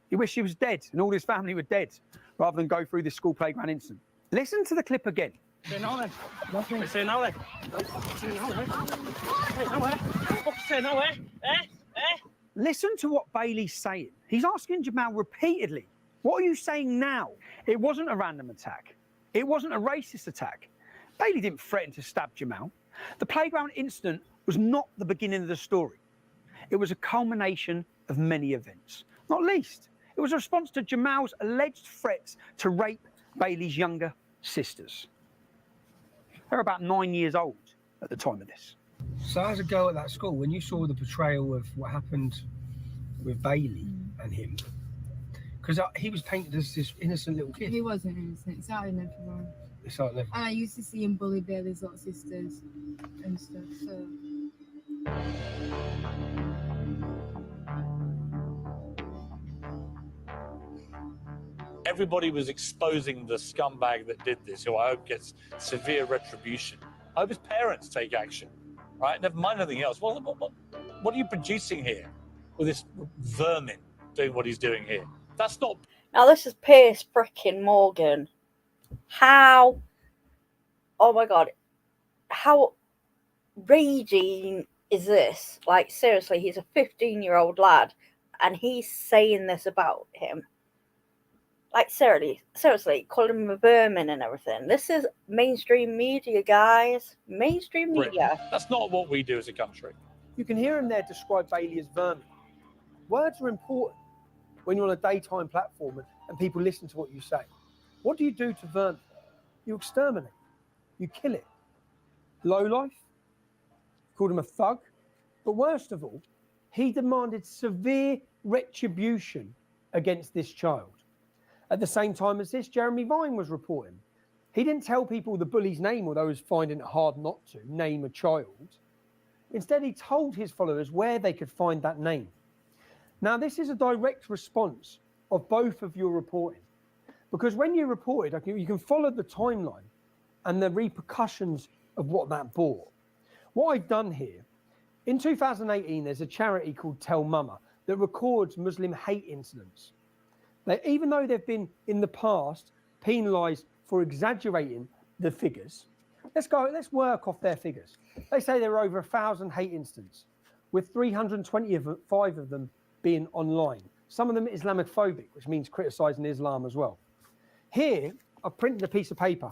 He wished he was dead and all his family were dead rather than go through this school playground incident. Listen to the clip again. Say now then. Nothing. Say now then. Say now then. Hey, now where? Say now where? Listen to what Bailey's saying. He's asking Jamaal repeatedly, what are you saying now? It wasn't a random attack. It wasn't a racist attack. Bailey didn't threaten to stab Jamaal. The playground incident was not the beginning of the story. It was a culmination of many events. Not least, it was a response to Jamaal's alleged threats to rape Bailey's younger sisters. They were about 9 years old at the time of this. So as a girl at that school, when you saw the portrayal of what happened with Bailey and him, because he was painted as this innocent little kid. He wasn't innocent. He started in everyone. It's like them. And I used to see him bully Bailey's little sisters and stuff. So. Everybody was exposing the scumbag that did this, who I hope gets severe retribution. I hope his parents take action, right? Never mind anything else. What are you producing here with this vermin doing what he's doing here? That's not. Now, this is Piers frickin' Morgan. How? Oh my god. How raging is this? Like, seriously, he's a 15-year-old lad, and he's saying this about him. Like, seriously, calling him a vermin and everything. This is mainstream media, guys. Mainstream media. That's not what we do as a country. You can hear him there describe Bailey as vermin. Words are important when you're on a daytime platform and people listen to what you say. What do you do to vermin? You exterminate. You kill it. Lowlife, called him a thug. But worst of all, he demanded severe retribution against this child. At the same time as this, Jeremy Vine was reporting. He didn't tell people the bully's name, although he was finding it hard not to name a child. Instead, he told his followers where they could find that name. Now, this is a direct response of both of your reporting. Because when you reported, you can follow the timeline and the repercussions of what that brought. What I've done here, in 2018, there's a charity called Tell Mama that records Muslim hate incidents. Even though they've been in the past penalised for exaggerating the figures, let's work off their figures. They say there are over 1,000 hate incidents, with 325 of them being online. Some of them Islamophobic, which means criticising Islam as well. Here, I've printed a piece of paper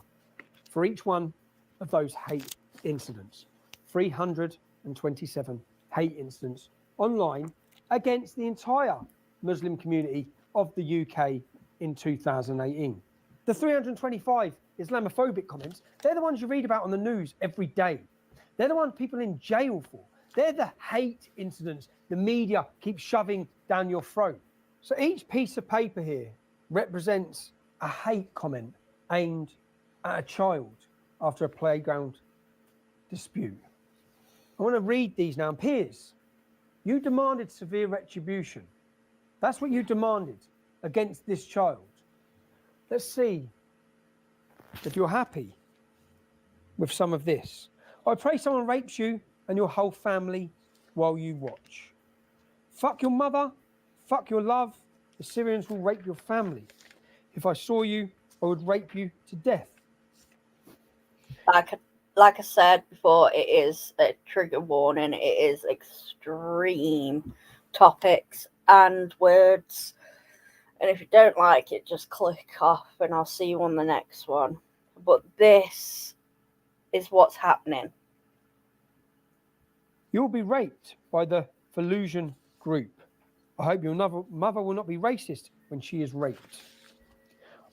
for each one of those hate incidents. 327 hate incidents online against the entire Muslim community of the UK in 2018. The 325 Islamophobic comments, they're the ones you read about on the news every day. They're the ones people in jail for. They're the hate incidents the media keeps shoving down your throat. So each piece of paper here represents a hate comment aimed at a child after a playground dispute. I want to read these now. Piers, you demanded severe retribution. That's what you demanded against this child. Let's see if you're happy with some of this. I pray someone rapes you and your whole family while you watch. Fuck your mother, fuck your love. The Syrians will rape your family. If I saw you, I would rape you to death. Like I said before, it is a trigger warning. It is extreme topics and words. And if you don't like it, just click off and I'll see you on the next one. But this is what's happening. You'll be raped by the Falusian group. I hope your mother will not be racist when she is raped.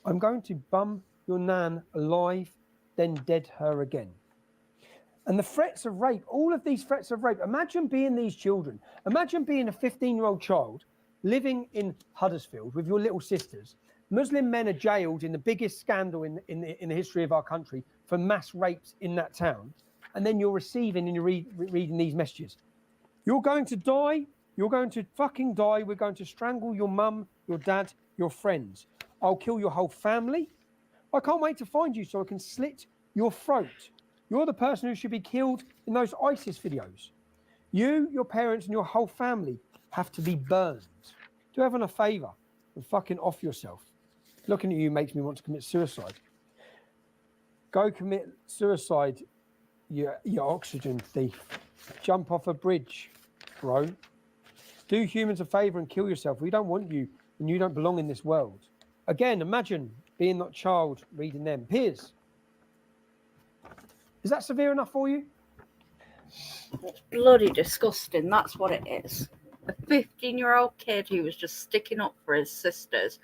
I'm going to bum your nan alive, then dead her again. And the threats of rape, all of these threats of rape, imagine being these children. Imagine being a 15-year-old child living in Huddersfield with your little sisters. Muslim men are jailed in the biggest scandal in the history of our country for mass rapes in that town. And then you're receiving and you're reading these messages. You're going to die. You're going to fucking die. We're going to strangle your mum, your dad, your friends. I'll kill your whole family. I can't wait to find you so I can slit your throat. You're the person who should be killed in those ISIS videos. You, your parents, and your whole family have to be burned. Do everyone a favour and fucking off yourself. Looking at you makes me want to commit suicide. Go commit suicide, you oxygen thief. Jump off a bridge, bro. Do humans a favour and kill yourself. We don't want you and you don't belong in this world. Again, imagine being that child reading them. Piers, is that severe enough for you? It's bloody disgusting. That's what it is. A 15-year-old kid who was just sticking up for his sisters,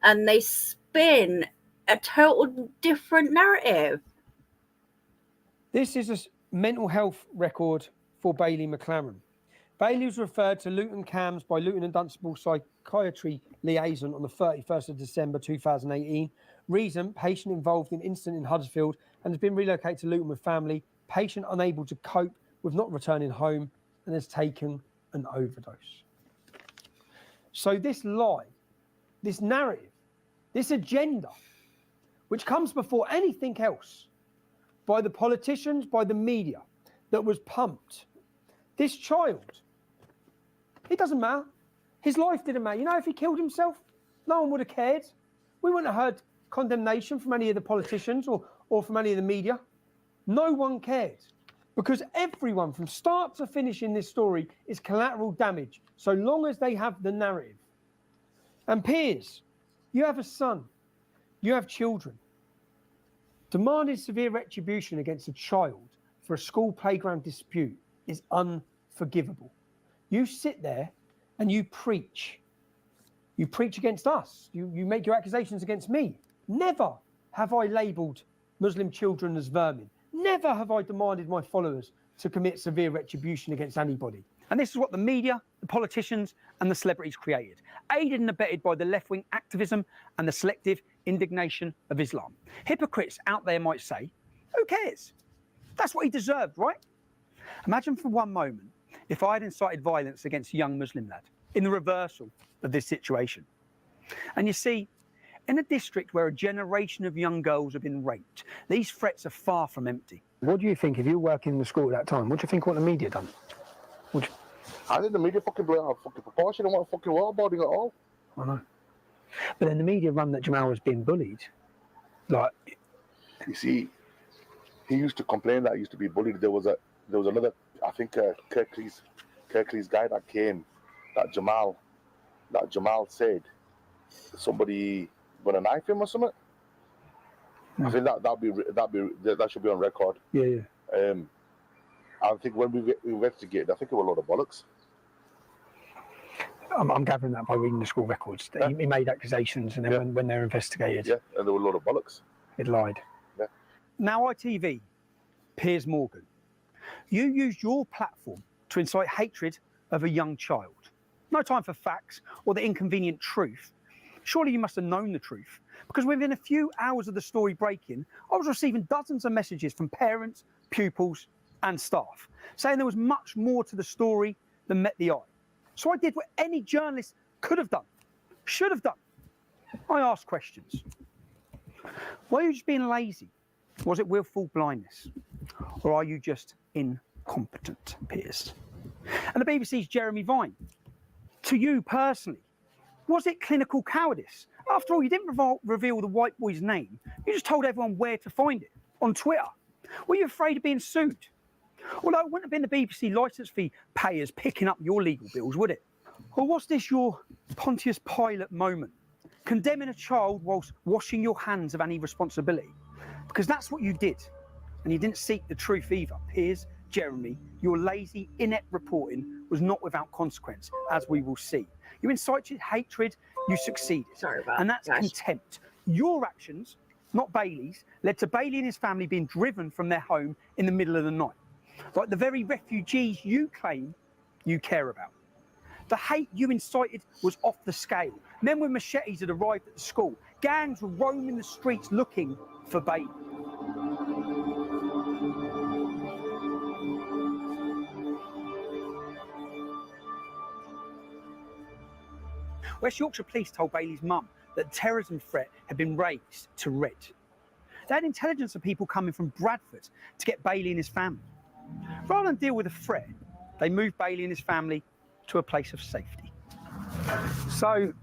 and they spin a total different narrative. This is a mental health record for Bailey McLaren. Bailey was referred to Luton CAMS by Luton and Dunstable Psychiatry Liaison on the 31st of December 2018. Reason, patient involved in incident in Huddersfield and has been relocated to Luton with family. Patient unable to cope with not returning home and has taken an overdose. So this lie, this narrative, this agenda, which comes before anything else, by the politicians, by the media, that was pumped. This child, it doesn't matter. His life didn't matter. You know, if he killed himself, no one would have cared. We wouldn't have heard condemnation from any of the politicians or from any of the media. No one cared. Because everyone, from start to finish in this story, is collateral damage, so long as they have the narrative. And Piers, you have a son. You have children. Demanding severe retribution against a child for a school playground dispute is unforgivable. You sit there and you preach. You preach against us. You make your accusations against me. Never have I labelled Muslim children as vermin. Never have I demanded my followers to commit severe retribution against anybody. And this is what the media, the politicians and the celebrities created, aided and abetted by the left-wing activism and the selective indignation of Islam. Hypocrites out there might say, who cares? That's what he deserved, right? Imagine for one moment if I had incited violence against a young Muslim lad in the reversal of this situation. And you see, in a district where a generation of young girls have been raped, these threats are far from empty. What do you think, if you were working in the school at that time, what do you think what the media done? I think the media fucking blew out of fucking proportion and wasn't fucking waterboarding at all. I know. But then the media run that Jamaal was being bullied. Like, you see, he used to complain that he used to be bullied. There was another, I think, Kirkley's guy that came, that Jamaal said somebody gonna knife him or something. I think that should be on record. Yeah. I think when we investigated, I think it was a lot of bollocks. I'm gathering that by reading the school records. Yeah. He made accusations, and then when they're investigated, and there were a lot of bollocks. It lied. Yeah. Now ITV, Piers Morgan, you used your platform to incite hatred of a young child. No time for facts or the inconvenient truth. Surely you must have known the truth, because within a few hours of the story breaking, I was receiving dozens of messages from parents, pupils and staff saying there was much more to the story than met the eye. So I did what any journalist could have done, should have done. I asked questions. Were you just being lazy? Was it willful blindness? Or are you just incompetent, Piers? And the BBC's Jeremy Vine, to you personally, was it clinical cowardice? After all, you didn't reveal the white boy's name. You just told everyone where to find it, on Twitter. Were you afraid of being sued? Although it wouldn't have been the BBC licence fee payers picking up your legal bills, would it? Or was this your Pontius Pilate moment, condemning a child whilst washing your hands of any responsibility? Because that's what you did, and you didn't seek the truth either. Piers, Jeremy, your lazy, inept reporting was not without consequence, as we will see. You incited hatred, you succeeded. Sorry about and that's that. contempt. Your actions, not Bailey's, led to Bailey and his family being driven from their home in the middle of the night. Like the very refugees you claim you care about. The hate you incited was off the scale. Men with machetes had arrived at the school. Gangs were roaming the streets looking for Bailey. West Yorkshire Police told Bailey's mum that the terrorism threat had been raised to red. They had intelligence of people coming from Bradford to get Bailey and his family. Rather than deal with the threat, they moved Bailey and his family to a place of safety. So,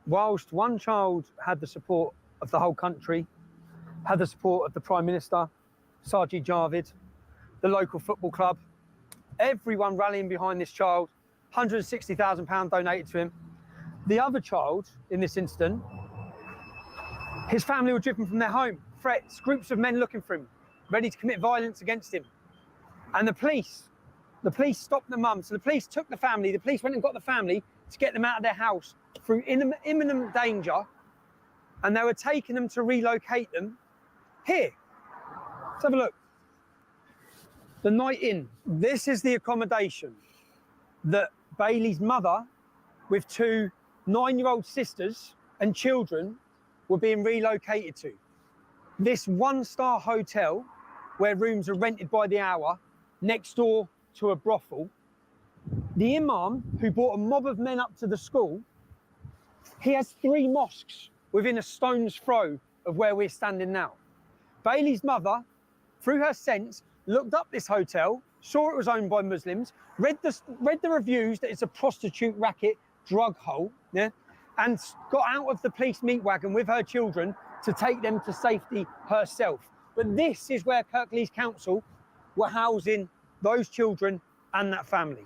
whilst one child had the support of the whole country, had the support of the Prime Minister, Sajid Javid, the local football club, everyone rallying behind this child, £160,000 donated to him. The other child, in this incident, his family were driven from their home, threats, groups of men looking for him, ready to commit violence against him. And the police stopped the mum. So the police took the family, the police went and got the family to get them out of their house through imminent danger. And they were taking them to relocate them here. Let's have a look. The Night Inn. This is the accommodation. that Bailey's mother, with 2 9-year-old sisters and children, were being relocated to. This 1-star hotel, where rooms are rented by the hour, next door to a brothel. The imam, who brought a mob of men up to the school, he has 3 mosques within a stone's throw of where we're standing now. Bailey's mother, through her sense, looked up this hotel, saw it was owned by Muslims, read the reviews that it's a prostitute racket drug hole, yeah, and got out of the police meat wagon with her children to take them to safety herself. But this is where Kirklees Council were housing those children and that family.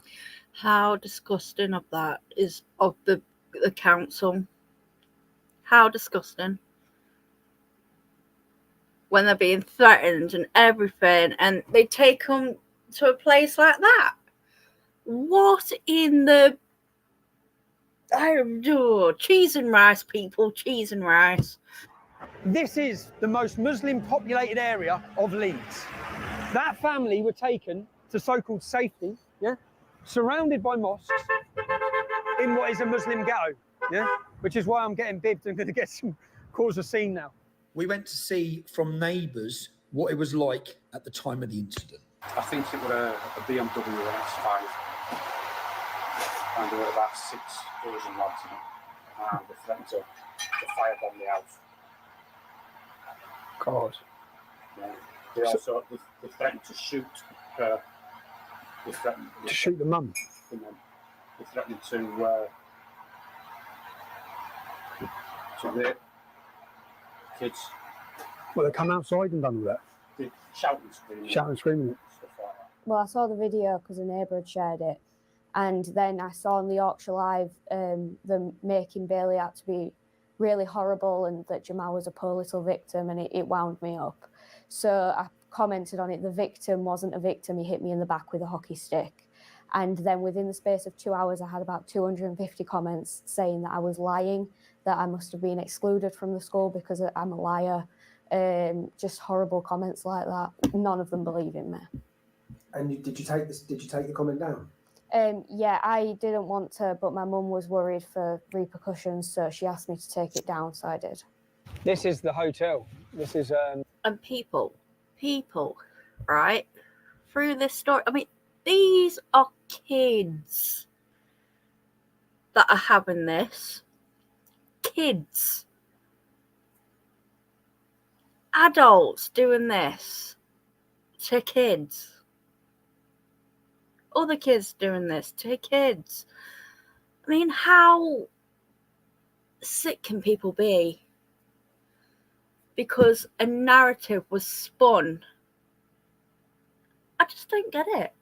How disgusting of that is of the council. How disgusting. When they're being threatened and everything, and they take them to a place like that. What in the... Oh, cheese and rice, people, cheese and rice. This is the most Muslim populated area of Leeds. That family were taken to so-called safety, yeah, surrounded by mosques in what is a Muslim ghetto, yeah, which is why I'm getting bibbed and going to cause a scene now. We went to see from neighbours what it was like at the time of the incident. I think it was a BMW S5, and there were about 6 Asian lads in it, and they threatened to firebomb the house. God. Yeah. They also they threatened to shoot her. They threatened To shoot the mum. The mum. They threatened to rape kids. Well, they come outside and done all that. They shout and scream. Shout and screaming. Stuff like that. Well, I saw the video because a neighbour had shared it, and then I saw on the Yorkshire Live them making Bailey out to be really horrible and that Jamaal was a poor little victim, and it wound me up. So I commented on it. The victim wasn't a victim. He hit me in the back with a hockey stick. And then within the space of 2 hours, I had about 250 comments saying that I was lying, that I must have been excluded from the school because I'm a liar. Just horrible comments like that. None of them believe in me. And did you take the comment down? Yeah, I didn't want to, but my mum was worried for repercussions, so she asked me to take it down, so I did. This is the hotel. This is And people, right? Through this story, I mean, these are kids that are having this. Kids. Adults doing this to kids. Other kids doing this to kids. I mean, how sick can people be? Because a narrative was spun. I just don't get it.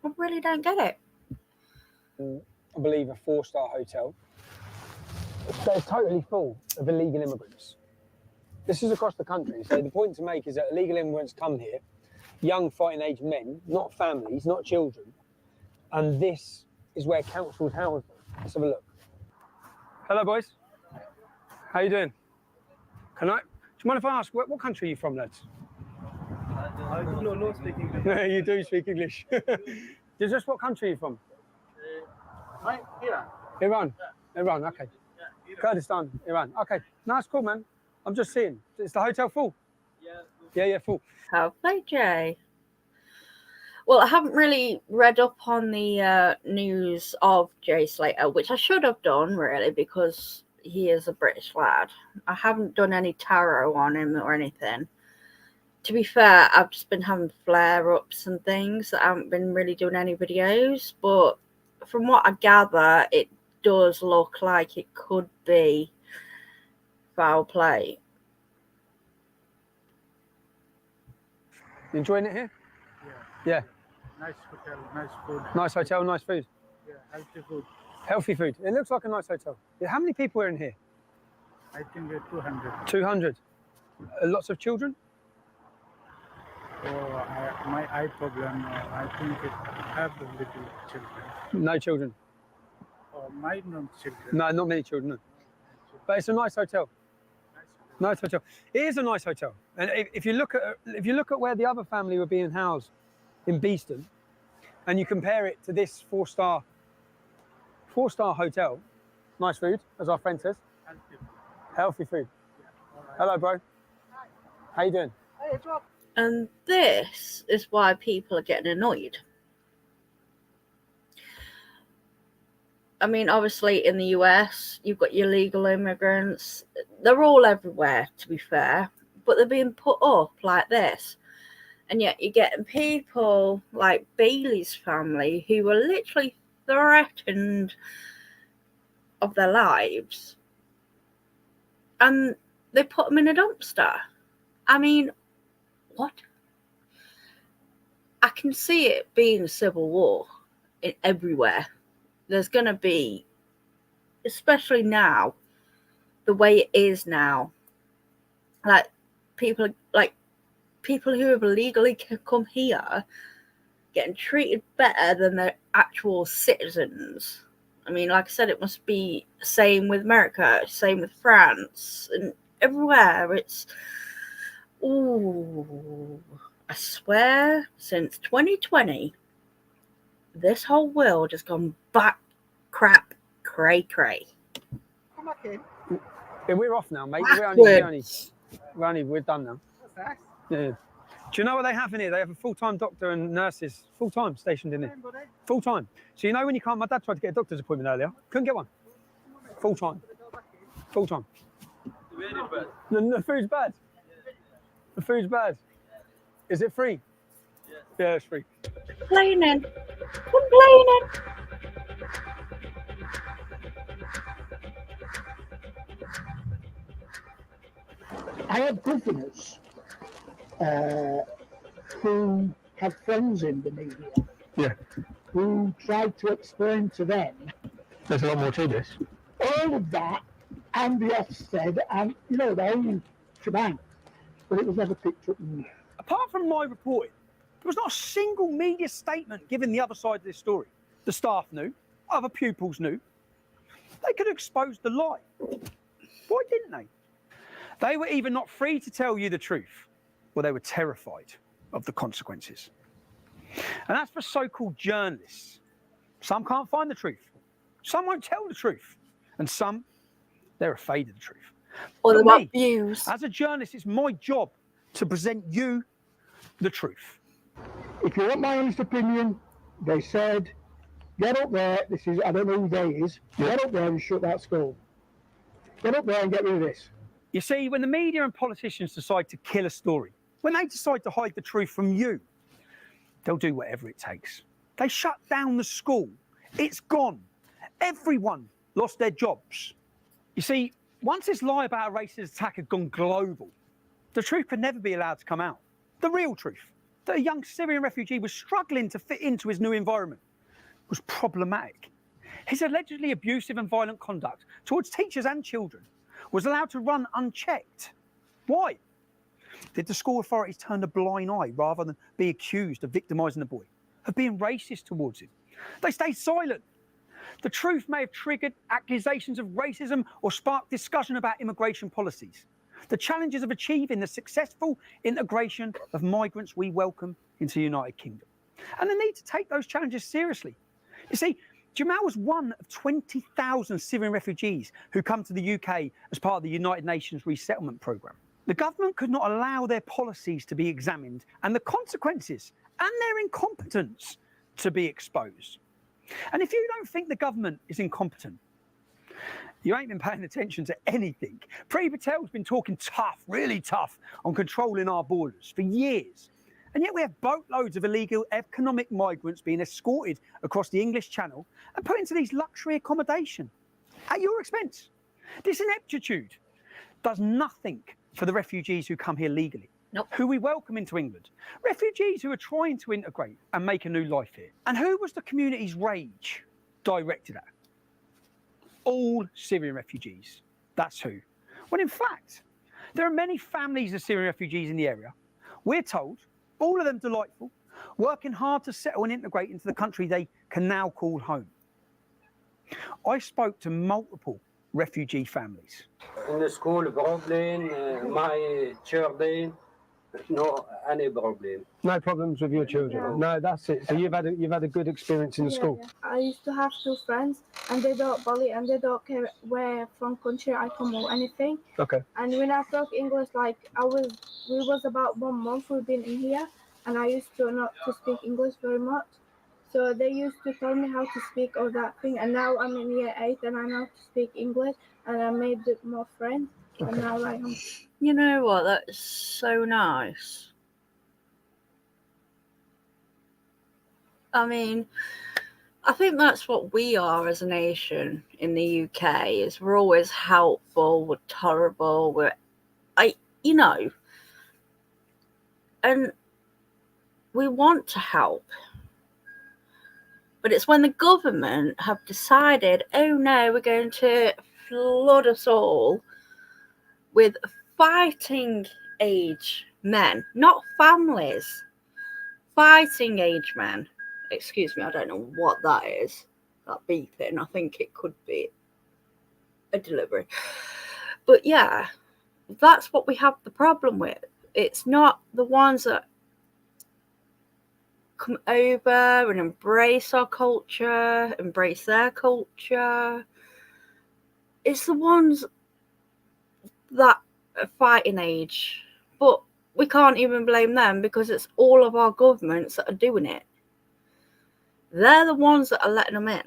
I really don't get it. I believe, a 4-star hotel. They're totally full of illegal immigrants. This is across the country. So the point to make is that illegal immigrants come here, young fighting age men, not families, not children. And this is where councils house them. Let's have a look. Hello, boys. How you doing? Do you mind if I ask, what country are you from, lads? I do not speak English. No, you do speak English. Just what country are you from? Iran. Iran? Yeah. Iran, okay. Yeah, Kurdistan, Iran. Okay, no, that's cool, man. I'm just seeing. Is the hotel full? Yeah, full. Hopefully, Jay. Well, I haven't really read up on the news of Jay Slater, which I should have done, really, because he is a British lad. I haven't done any tarot on him or anything. To be fair, I've just been having flare-ups and things. I haven't been really doing any videos, but from what I gather, it does look like it could be foul play. You enjoying it here? Yeah. Nice hotel, nice food. Nice hotel, nice food. Yeah, healthy food. Healthy food. It looks like a nice hotel. Yeah, how many people are in here? I think we're 200. 200. Lots of children? Oh, my eye problem. I think it have the little children. No children. Oh, my no children. No, not many children. No. But it's a nice hotel. Nice hotel. It is a nice hotel. And if you look at where the other family were being housed in Beeston, and you compare it to this four-star hotel, nice food, as our friend says. Healthy food. Hello, bro. How you doing? And this is why people are getting annoyed. I mean, obviously in the US, you've got your legal immigrants. They're all everywhere, to be fair, but they're being put up like this. And yet you're getting people like Bailey's family who were literally threatened of their lives. And they put them in a dumpster. I mean, what? I can see it being a civil war everywhere. There's going to be, especially now, the way it is now, like people who have illegally come here getting treated better than their actual citizens. I mean, like I said, it must be the same with America, same with France, and everywhere. It's, ooh, I swear, since 2020, this whole world has gone back crap cray. Come back in. Yeah, we're off now, mate. We're done now. What's that? Yeah. Do you know what they have in here? They have a full-time doctor and nurses, full-time stationed in here. Full-time. So you know when you can't, my dad tried to get a doctor's appointment earlier. Couldn't get one. Full-time. Full-time. The food's bad. The food's bad. Is it free? Yeah, it's free. Complaining. I have governors who have friends in the media. Yeah. Who tried to explain to them. There's a lot more to this. All of that and the Ofsted and, you know, the whole shebang. But it was never picked up. Apart from my reporting, there was not a single media statement giving the other side of this story. The staff knew, other pupils knew. They could have exposed the lie. Why didn't they? They were either not free to tell you the truth, or they were terrified of the consequences. And that's for so-called journalists. Some can't find the truth. Some won't tell the truth. And some, they're afraid of the truth. Or they want me, views. as a journalist, it's my job to present you the truth. If you want my honest opinion, they said, get up there, this is, I don't know who they is, get up there and shut that school. Get up there and get rid of this. You see, when the media and politicians decide to kill a story, when they decide to hide the truth from you, they'll do whatever it takes. They shut down the school. It's gone. Everyone lost their jobs. You see, once this lie about a racist attack had gone global, the truth could never be allowed to come out. The real truth, that a young Syrian refugee was struggling to fit into his new environment, was problematic. His allegedly abusive and violent conduct towards teachers and children was allowed to run unchecked. Why? Did the school authorities turn a blind eye rather than be accused of victimising the boy, of being racist towards him? They stayed silent. The truth may have triggered accusations of racism or sparked discussion about immigration policies, the challenges of achieving the successful integration of migrants we welcome into the United Kingdom, and the need to take those challenges seriously. You see, Jamaal was one of 20,000 Syrian refugees who come to the UK as part of the United Nations resettlement programme. The government could not allow their policies to be examined and the consequences and their incompetence to be exposed. And if you don't think the government is incompetent, you ain't been paying attention to anything. Priti Patel's been talking tough, really tough, on controlling our borders for years. And yet we have boatloads of illegal economic migrants being escorted across the English Channel and put into these luxury accommodation at your expense. This ineptitude does nothing for the refugees who come here legally, who we welcome into England. Refugees who are trying to integrate and make a new life here. And who was the community's rage directed at? All Syrian refugees. That's who. When in fact, there are many families of Syrian refugees in the area. We're told, all of them delightful, working hard to settle and integrate into the country they can now call home. I spoke to multiple refugee families. In the school, Brooklyn, my children, No, any problem. No problems with your children. Yeah. No, that's it. So you've had a good experience in the school. Yeah. I used to have 2 friends, and they don't bully, and they don't care where from country I come or anything. Okay. And when I spoke English, like we was about 1 month we've been in here, and I used to not to speak English very much. So they used to tell me how to speak all that thing, and now I'm in year 8 and I know to speak English, and I made more friends. And now like You know what? That's so nice. I mean, I think that's what we are as a nation in the UK. Is we're always helpful, we're tolerable, and we want to help. But it's when the government have decided, oh no, we're going to flood us all with fighting age men, not families, fighting age men. Excuse me, I don't know what that is, that beeping. I think it could be a delivery. But yeah, that's what we have the problem with. It's not the ones that come over and embrace our culture, embrace their culture. It's the ones that are fighting age. But we can't even blame them because it's all of our governments that are doing it. They're the ones that are letting them in.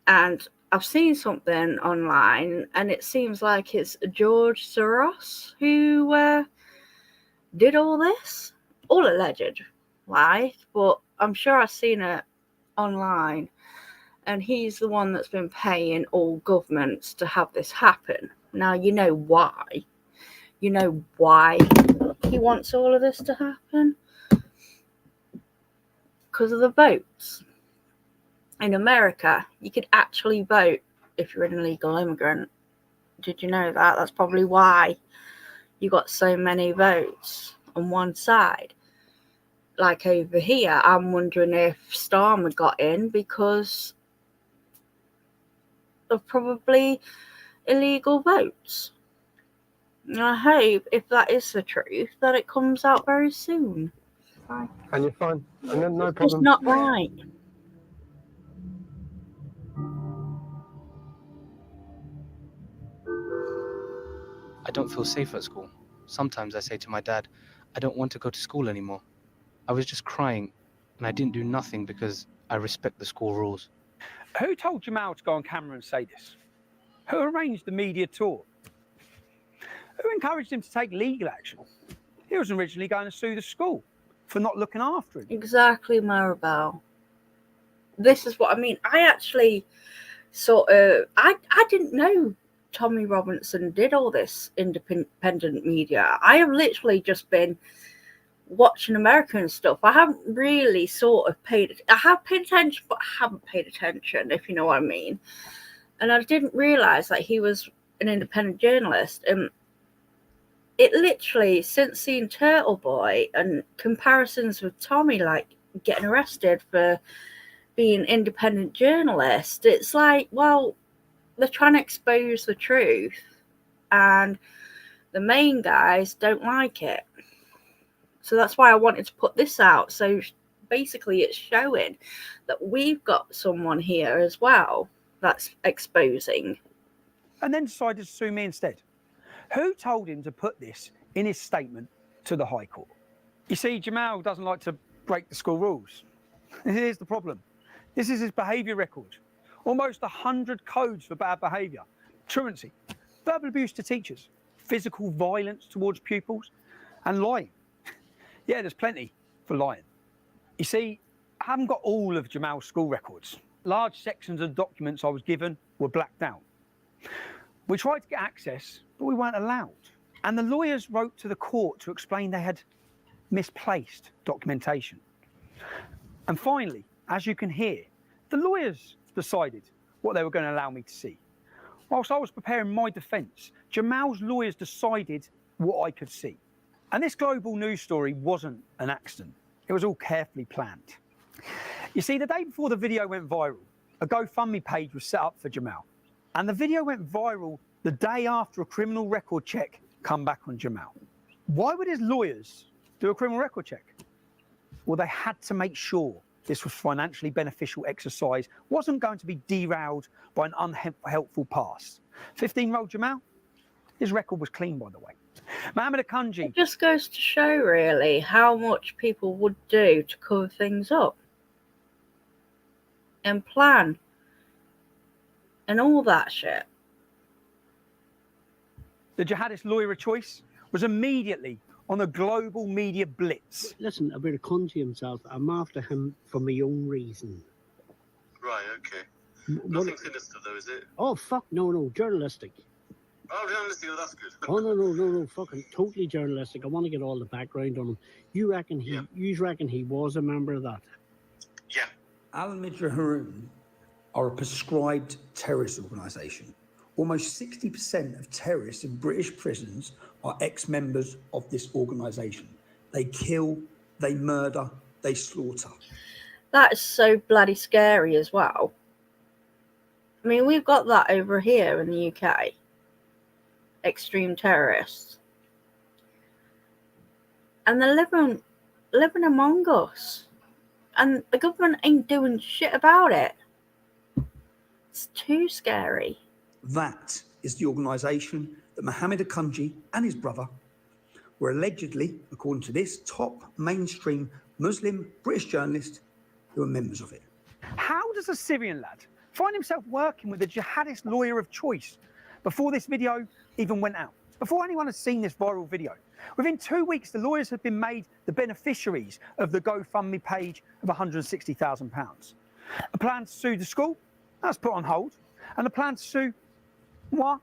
And I've seen something online, and it seems like it's George Soros who did all this. All alleged, right? But I'm sure I've seen it online. And he's the one that's been paying all governments to have this happen. Now, you know why. You know why he wants all of this to happen? Because of the votes. In America, you could actually vote if you're an illegal immigrant. Did you know that? That's probably why you got so many votes on one side. Like over here, I'm wondering if Starmer got in because of probably illegal votes. And I hope, if that is the truth, that it comes out very soon. Fine. And you're fine. And then no It's problem. not right. I don't feel safe at school. Sometimes I say to my dad, I don't want to go to school anymore. I was just crying, and I didn't do nothing because I respect the school rules. Who told Jamaal to go on camera and say this? Who arranged the media tour? Who encouraged him to take legal action? He was originally going to sue the school for not looking after him. Exactly, Maribel. This is what I mean. I actually I didn't know Tommy Robinson did all this independent media. I have literally just been watching American stuff. I haven't really I have paid attention, but I haven't paid attention, if you know what I mean. And I didn't realise that he was an independent journalist. And it literally, since seeing Turtle Boy and comparisons with Tommy, like getting arrested for being an independent journalist, it's like, well, they're trying to expose the truth, and the main guys don't like it. So that's why I wanted to put this out. So basically it's showing that we've got someone here as well that's exposing. And then decided to sue me instead. Who told him to put this in his statement to the High Court? You see, Jamaal doesn't like to break the school rules. Here's the problem. This is his behaviour record. Almost 100 codes for bad behaviour. Truancy, verbal abuse to teachers, physical violence towards pupils, and lying. Yeah, there's plenty for lying. You see, I haven't got all of Jamaal's school records. Large sections of documents I was given were blacked out. We tried to get access, but we weren't allowed. And the lawyers wrote to the court to explain they had misplaced documentation. And finally, as you can hear, the lawyers decided what they were going to allow me to see. Whilst I was preparing my defence, Jamaal's lawyers decided what I could see. And this global news story wasn't an accident. It was all carefully planned. You see, the day before the video went viral, a GoFundMe page was set up for Jamaal. And the video went viral the day after a criminal record check come back on Jamaal. Why would his lawyers do a criminal record check? Well, they had to make sure this was financially beneficial exercise, wasn't going to be derailed by an unhelpful past. 15-year-old Jamaal, his record was clean, by the way. Mohammed Akanji. It just goes to show, really, how much people would do to cover things up and plan and all that shit. The jihadist lawyer of choice was immediately on a global media blitz. Listen, about Akanji himself, I'm after him for my own reason. Right, okay. Nothing sinister though, is it? Oh, fuck, no, journalistic. Oh, journalistic, oh, that's good. Oh, no, fucking totally journalistic. I want to get all the background on him. You reckon he was a member of that? Yeah. Al-Midra Haroon are a prescribed terrorist organisation. Almost 60% of terrorists in British prisons are ex-members of this organisation. They kill, they murder, they slaughter. That is so bloody scary as well. I mean, we've got that over here in the UK. Extreme terrorists. And they're living among us. And the government ain't doing shit about it. It's too scary. That is the organisation that Mohammed Akanji and his brother were allegedly, according to this top mainstream Muslim British journalist, who are members of it. How does a Syrian lad find himself working with a jihadist lawyer of choice before this video even went out? Before anyone has seen this viral video? Within 2 weeks, the lawyers have been made the beneficiaries of the GoFundMe page of £160,000. A plan to sue the school, that's put on hold, and the plan to sue moi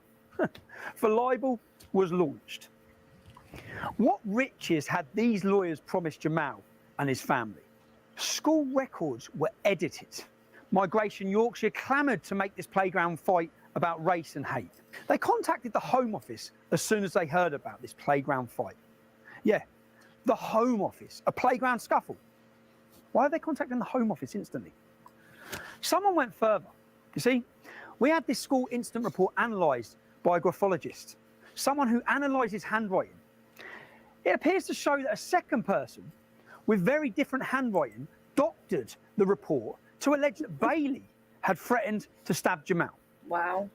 for libel was launched. What riches had these lawyers promised Jamaal and his family? School records were edited. Migration Yorkshire clamoured to make this playground fight about race and hate. They contacted the Home Office as soon as they heard about this playground fight. Yeah, the Home Office, a playground scuffle. Why are they contacting the Home Office instantly? Someone went further. You see, we had this school incident report analysed by a graphologist, someone who analyses handwriting. It appears to show that a second person with very different handwriting doctored the report to allege that Bailey had threatened to stab Jamaal. Wow.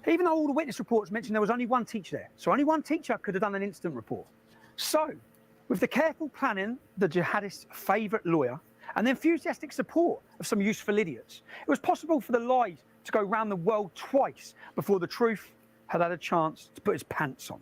Even though all the witness reports mentioned there was only one teacher there, so only one teacher could have done an incident report. So, with the careful planning, the jihadist's favourite lawyer, and the enthusiastic support of some useful idiots, it was possible for the lies to go round the world twice before the truth had had a chance to put its pants on.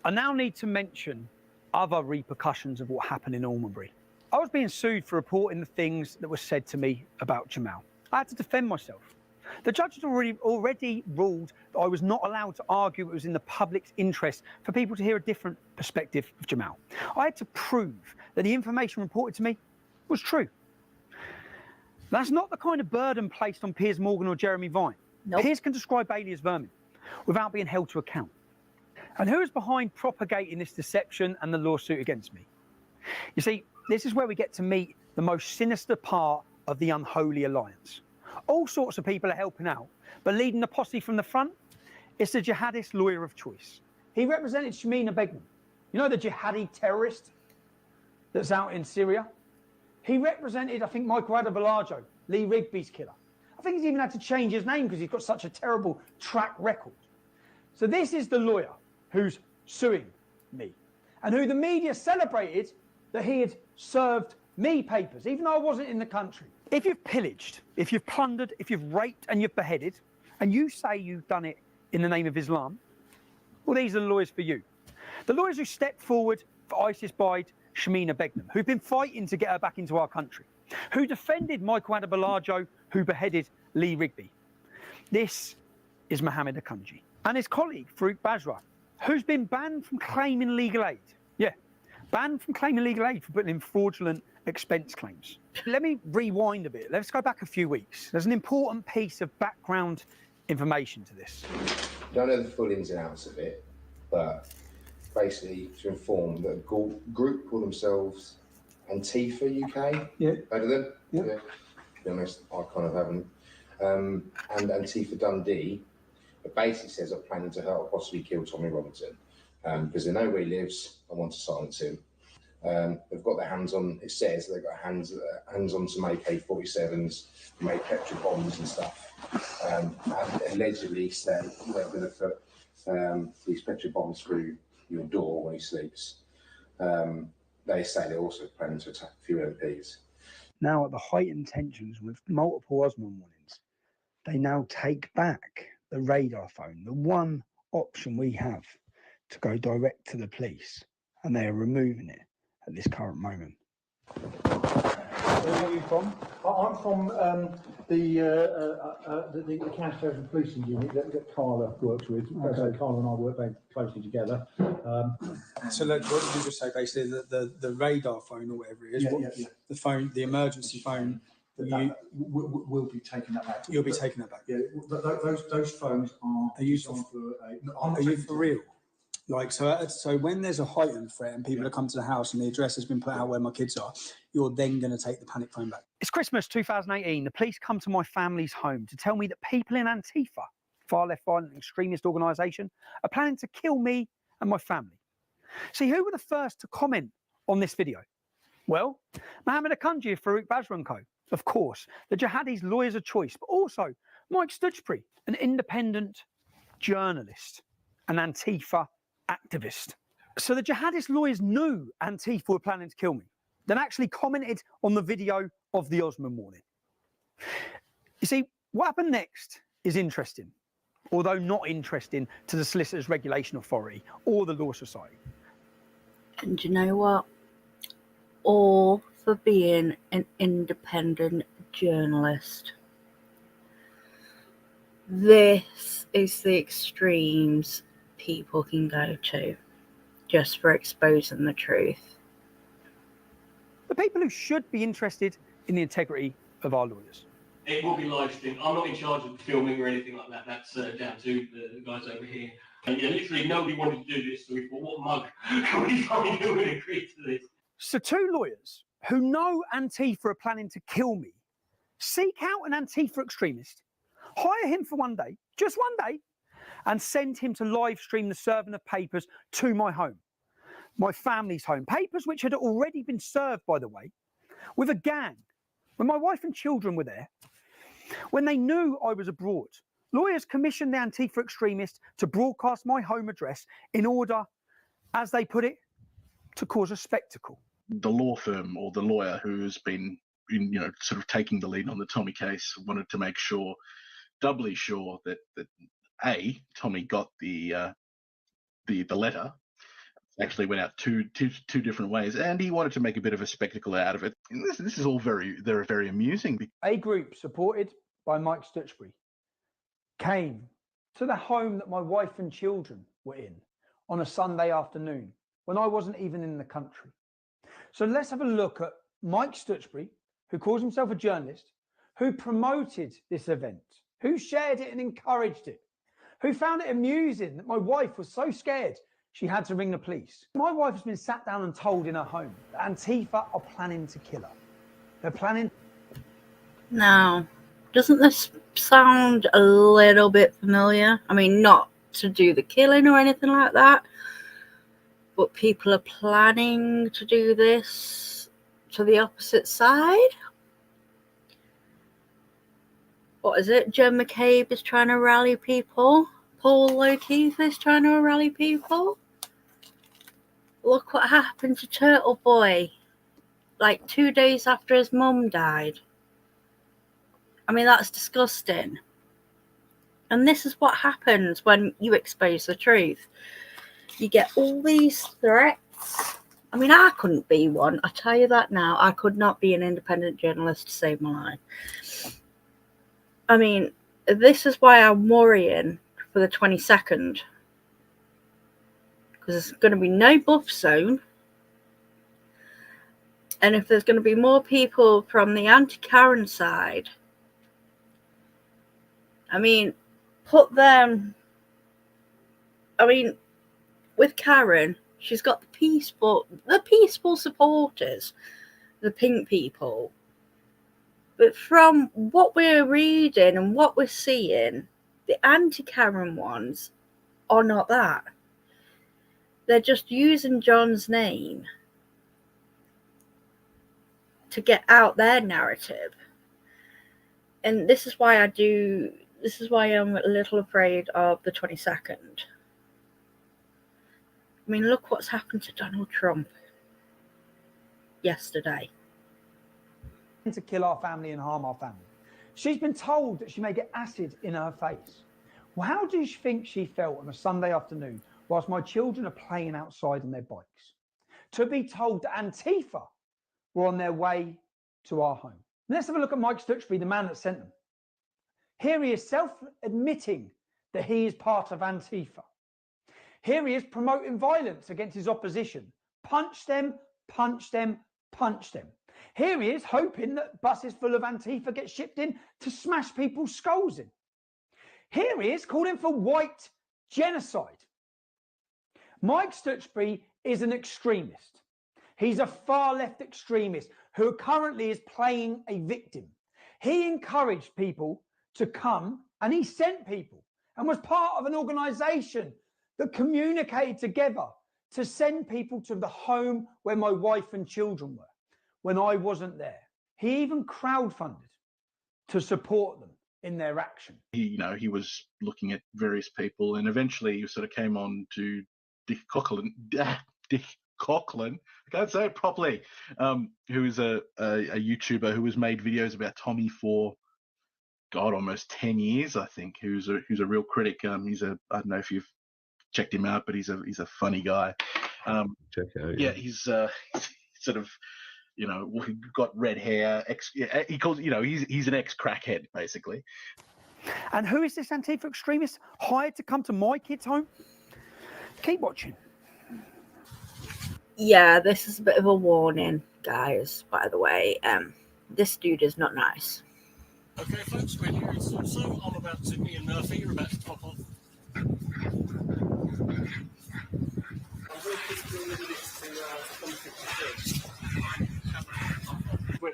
I now need to mention other repercussions of what happened in Almonbury. I was being sued for reporting the things that were said to me about Jamaal. I had to defend myself. The judge had already ruled that I was not allowed to argue it was in the public's interest for people to hear a different perspective of Jamaal. I had to prove that the information reported to me was true. That's not the kind of burden placed on Piers Morgan or Jeremy Vine. Nope. Piers can describe Bailey as vermin without being held to account. And who is behind propagating this deception and the lawsuit against me? You see, this is where we get to meet the most sinister part of the unholy alliance. All sorts of people are helping out, but leading the posse from the front, it's the jihadist lawyer of choice. He represented Shamina Begum. You know, the jihadi terrorist that's out in Syria? He represented, I think, Michael Adebolajo, Lee Rigby's killer. I think he's even had to change his name because he's got such a terrible track record. So this is the lawyer who's suing me and who the media celebrated that he had served me papers, even though I wasn't in the country. If you've pillaged, if you've plundered, if you've raped and you've beheaded, and you say you've done it in the name of Islam, well, these are the lawyers for you. The lawyers who stepped forward for ISIS-Bide Shamina Begum, who've been fighting to get her back into our country, who defended Michael Adebolajo, who beheaded Lee Rigby. This is Mohammed Akanji. And his colleague, Farouk Bajra, who's been banned from claiming legal aid. Yeah, banned from claiming legal aid for putting in fraudulent expense claims. Let me rewind a bit. Let's go back a few weeks. There's an important piece of background information to this. Don't know the full ins and outs of it, but basically to inform that a group call themselves Antifa UK. Yeah. Heard of them? Yeah. To be honest, I kind of haven't. And Antifa Dundee, it basically says I'm planning to hurt or possibly kill Tommy Robinson. because they know where he lives and want to silence him. They've got their hands on, it says they've got hands on some AK-47s, made petrol bombs and stuff. And allegedly say they're going to put these petrol bombs through your door when he sleeps. They say they're also planning to attack a few MPs. Now, at the heightened tensions with multiple Osman warnings, they now take back the radar phone, the one option we have to go direct to the police, and they are removing it at this current moment. Where are you from? I'm from the counter-terrorism policing unit that Carla works with. Okay. So Carla and I work very closely together. So look, what did you just say? Basically, the radar phone or whatever it is, the phone, the emergency phone. We'll be taking that back. You'll be taking that back. Yeah, those phones are used Are you for real? Like, so when there's a heightened threat and people have come to the house and the address has been put out where my kids are, you're then going to take the panic phone back. It's Christmas 2018. The police come to my family's home to tell me that people in Antifa, far left violent extremist organisation, are planning to kill me and my family. See, who were the first to comment on this video? Well, Mohammed Akunji, Farouk Bajranko, of course, the jihadis' lawyers of choice, but also Mike Stutchbury, an independent journalist, an Antifa activist. So the jihadist lawyers knew Antifa were planning to kill me, then actually commented on the video of the Osman warning. You see, what happened next is interesting, although not interesting to the Solicitors Regulation Authority or the Law Society. And you know what? All for being an independent journalist. This is the extremes people can go to just for exposing the truth. The people who should be interested in the integrity of our lawyers. It will be live streamed. I'm not in charge of filming or anything like that. That's down to the guys over here. And yeah, literally nobody wanted to do this, so we thought, what mug can we find who would agree to this? So two lawyers who know Antifa are planning to kill me seek out an Antifa extremist, hire him for one day, just one day, and send him to live stream the serving of papers to my home, my family's home. Papers which had already been served, by the way, with a gang. When my wife and children were there, when they knew I was abroad, lawyers commissioned the Antifa extremist to broadcast my home address in order, as they put it, to cause a spectacle. The law firm or the lawyer who's been, sort of taking the lead on the Tommy case wanted to make sure, doubly sure, that Tommy got the letter. Actually went out two different ways, and he wanted to make a bit of a spectacle out of it. And this is all very amusing. A group supported by Mike Stutchbury came to the home that my wife and children were in on a Sunday afternoon when I wasn't even in the country. So let's have a look at Mike Stutchbury, who calls himself a journalist, who promoted this event, who shared it and encouraged it, who found it amusing that my wife was so scared she had to ring the police. My wife has been sat down and told in her home that Antifa are planning to kill her. They're planning... Now, doesn't this sound a little bit familiar? I mean, not to do the killing or anything like that, but people are planning to do this to the opposite side? What is it? Jen McCabe is trying to rally people. Paul O'Keefe is trying to rally people. Look what happened to Turtle Boy, like 2 days after his mum died. I mean, that's disgusting. And this is what happens when you expose the truth. You get all these threats. I mean, I couldn't be one. I tell you that now. I could not be an independent journalist to save my life. I mean, this is why I'm worrying for the 22nd. Because there's going to be no buff zone. And if there's going to be more people from the anti-Karen side, I mean, put them... I mean, with Karen, she's got the peaceful supporters, the pink people. But from what we're reading and what we're seeing, the anti-Karen ones are not that. They're just using John's name to get out their narrative. And this is why I'm a little afraid of the 22nd. I mean, look what's happened to Donald Trump yesterday. To kill our family and harm our family. She's been told that she may get acid in her face. Well, how do you think she felt on a Sunday afternoon whilst my children are playing outside on their bikes? To be told that Antifa were on their way to our home. Let's have a look at Mike Stuchbury, the man that sent them. Here he is self-admitting that he is part of Antifa. Here he is promoting violence against his opposition. Punch them, punch them, punch them. Here he is hoping that buses full of Antifa get shipped in to smash people's skulls in. Here he is calling for white genocide. Mike Stuchbury is an extremist. He's a far-left extremist who currently is playing a victim. He encouraged people to come, and he sent people and was part of an organisation that communicated together to send people to the home where my wife and children were when I wasn't there. He even crowdfunded to support them in their action. He was looking at various people, and eventually he sort of came on to Dick Coughlin. Dick Coughlin, I can't say it properly. Who is a YouTuber who has made videos about Tommy for almost 10 years, I think. Who's a real critic. I don't know if you've checked him out, but he's a funny guy. Check it out. Yeah, he's sort of, got red hair. He calls, he's an ex-crackhead basically. And who is this Antifa extremist hired to come to my kid's home? Keep watching. Yeah, this is a bit of a warning, guys, by the way. This dude is not nice. Okay, folks, we're nearing Salso. I'm about to, me and Murphy are about to pop off.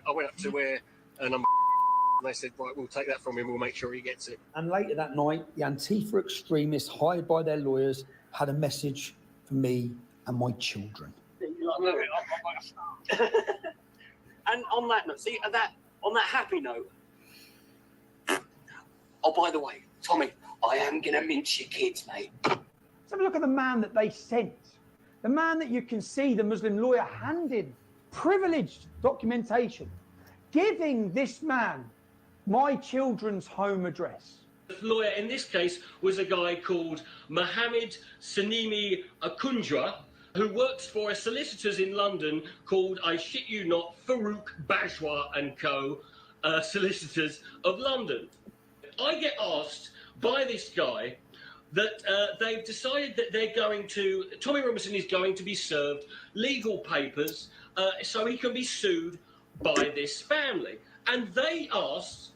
I went up to where and they said, right, we'll take that from him, we'll make sure he gets it. And later that night, the Antifa extremists hired by their lawyers had a message for me and my children. And on that note, on that happy note, oh, by the way, Tommy, I am going to mince your kids, mate. Let's have a look at the man that they sent. The man that you can see the Muslim lawyer handing privileged documentation, giving this man my children's home address. The lawyer in this case was a guy called Mohammed Sanimi Akunjra, who works for a solicitors in London called, I shit you not, Farouk Bajwa and Co. Solicitors of London. I get asked by this guy that they've decided that Tommy Robinson is going to be served legal papers so he can be sued by this family. And they asked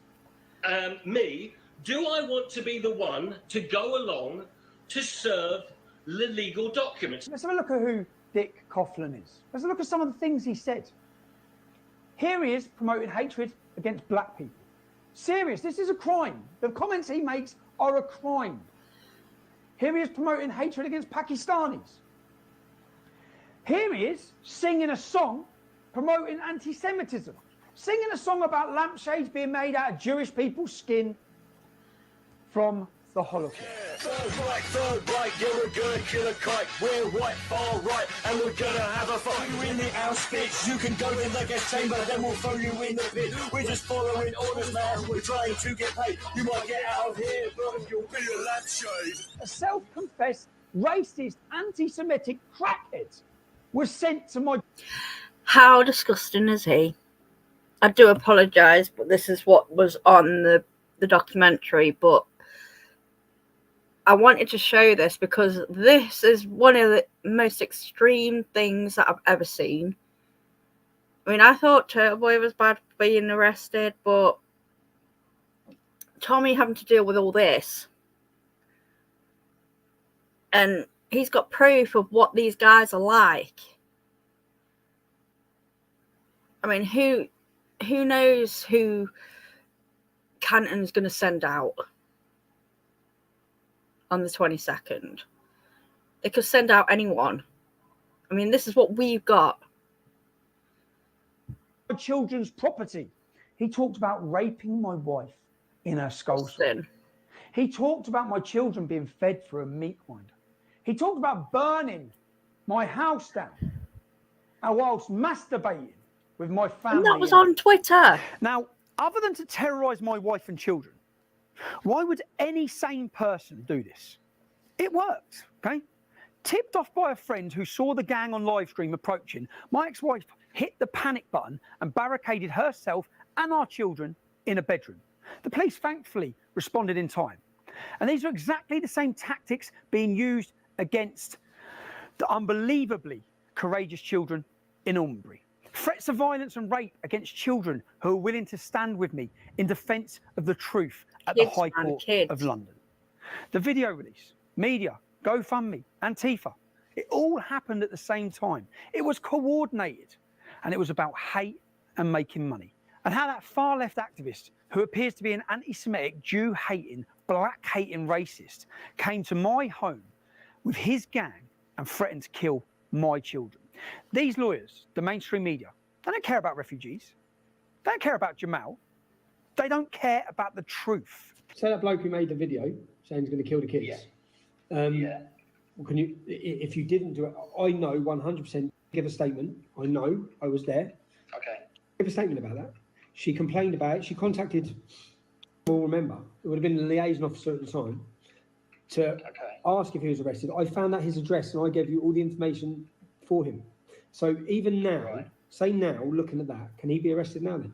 me, do I want to be the one to go along to serve the legal documents? Let's have a look at who Dick Coughlin is. Let's look at some of the things he said. Here he is promoting hatred against black people. Serious, this is a crime. The comments he makes are a crime. Here he is promoting hatred against Pakistanis. Here he is singing a song promoting anti-Semitism. Singing a song about lampshades being made out of Jewish people's skin from the Holocaust. Third right, you're a good killer kite. We're white, far right, and we're gonna have a fight. You in the outskirts, you can go in the gas chamber, then we'll throw you in the pit. We're just following orders, man. We're trying to get paid. You might get out of here, but you'll be a lampshade. A self-confessed, racist, anti-Semitic crackhead was sent to my... How disgusting is he? I do apologise, but this is what was on the documentary, but I wanted to show this because this is one of the most extreme things that I've ever seen. I mean, I thought Turtle Boy was bad for being arrested, but Tommy having to deal with all this. And he's got proof of what these guys are like. I mean, who knows who Canton's going to send out on the 22nd? They could send out anyone. I mean, this is what we've got. Children's property. He talked about raping my wife in her skull swab. He talked about my children being fed through a meat grinder. He talked about burning my house down whilst masturbating with my family. And that was on Twitter. Now, other than to terrorise my wife and children, why would any sane person do this? It worked, okay? Tipped off by a friend who saw the gang on live stream approaching, my ex-wife hit the panic button and barricaded herself and our children in a bedroom. The police thankfully responded in time. And these are exactly the same tactics being used against the unbelievably courageous children in Almonbury. Threats of violence and rape against children who are willing to stand with me in defence of the truth at the High Court of London. The video release, media, GoFundMe, Antifa, it all happened at the same time. It was coordinated, and it was about hate and making money. And how that far-left activist, who appears to be an anti-Semitic, Jew-hating, black-hating racist, came to my home with his gang and threatened to kill my children. These lawyers, the mainstream media, they don't care about refugees. They don't care about Jamaal. They don't care about the truth. Say that bloke who made the video saying he's going to kill the kids. Yeah. Can you, if you didn't do it, I know 100%. Give a statement. I know I was there. Okay. Give a statement about that. She complained about it. She contacted. We'll remember. It would have been the liaison officer at the time to ask if he was arrested. I found out his address and I gave you all the information for him. So even now, say now, looking at that, can he be arrested now then?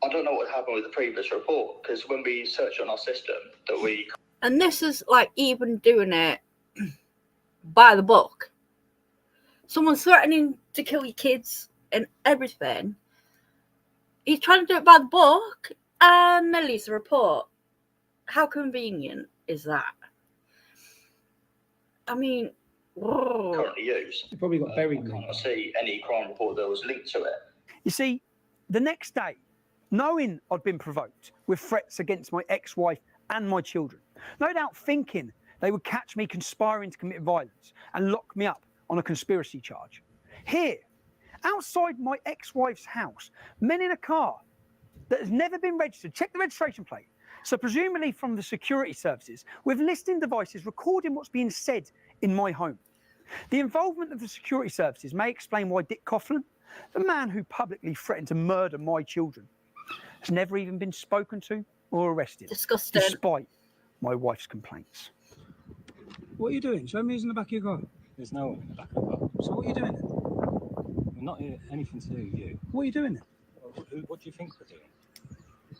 I don't know what happened with the previous report, because when we searched on our system that we... And this is like even doing it by the book. Someone's threatening to kill your kids and everything. He's trying to do it by the book and then release a report. How convenient is that? I mean... currently use. It probably got buried. I can't see any crime report that was linked to it. You see, the next day, knowing I'd been provoked with threats against my ex-wife and my children, no doubt thinking they would catch me conspiring to commit violence and lock me up on a conspiracy charge. Here, outside my ex-wife's house, men in a car that has never been registered, check the registration plate, so presumably from the security services, with listening devices recording what's being said in my home. The involvement of the security services may explain why Dick Coughlin, the man who publicly threatened to murder my children, has never even been spoken to or arrested. Disgusting. Despite my wife's complaints. What are you doing? Show me who's in the back of your car. There's no one in the back of the car. So what are you doing then? We're not here, anything to do with you. What are you doing then? What do you think we're doing?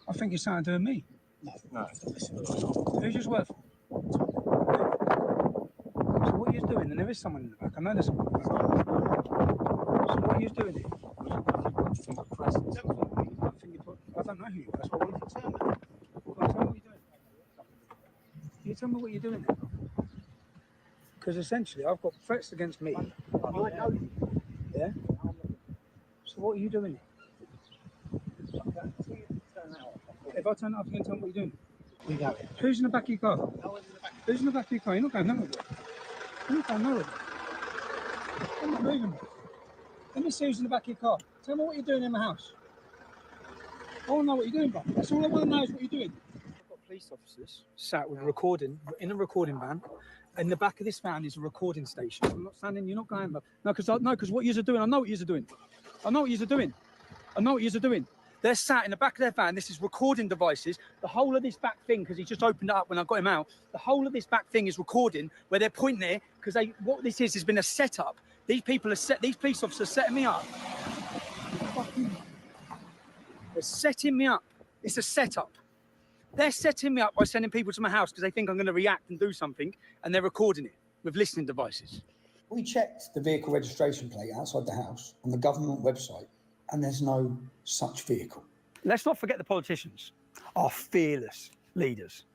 I think you're something doing me. No. Who's yours work for? So what are you doing? And there is someone in the back. I know there's someone in the back. So what are you doing here? I don't know who you are. That's what I wanted to tell you. Well, tell me what you're doing. You tell me what you're doing then. Because essentially I've got threats against me. I know you. Yeah? So what are you doing here? If I turn up, you can tell me what you're doing. We go. Who's in the back of your car? Who's in the back of your car? You're not going nowhere. You're not going nowhere. I'm not moving. Let me see who's in the back of your car. Tell me what you're doing in my house. I want to know what you're doing, bro. That's all I want to know is what you're doing. I've got police officers sat with a recording, in a recording van. In the back of this van is a recording station. I'm not standing, you're not going, bro. No, because what you're doing, I know what you're doing. I know what you're doing. I know what you're doing. They're sat in the back of their van. This is recording devices. The whole of this back thing, because he just opened it up when I got him out, the whole of this back thing is recording where they're pointing there, because what this is has been a setup. These police officers setting me up. They're setting me up. It's a setup. They're setting me up by sending people to my house because they think I'm going to react and do something, and they're recording it with listening devices. We checked the vehicle registration plate outside the house on the government website, and there's no such vehicle. Let's not forget the politicians, our fearless leaders.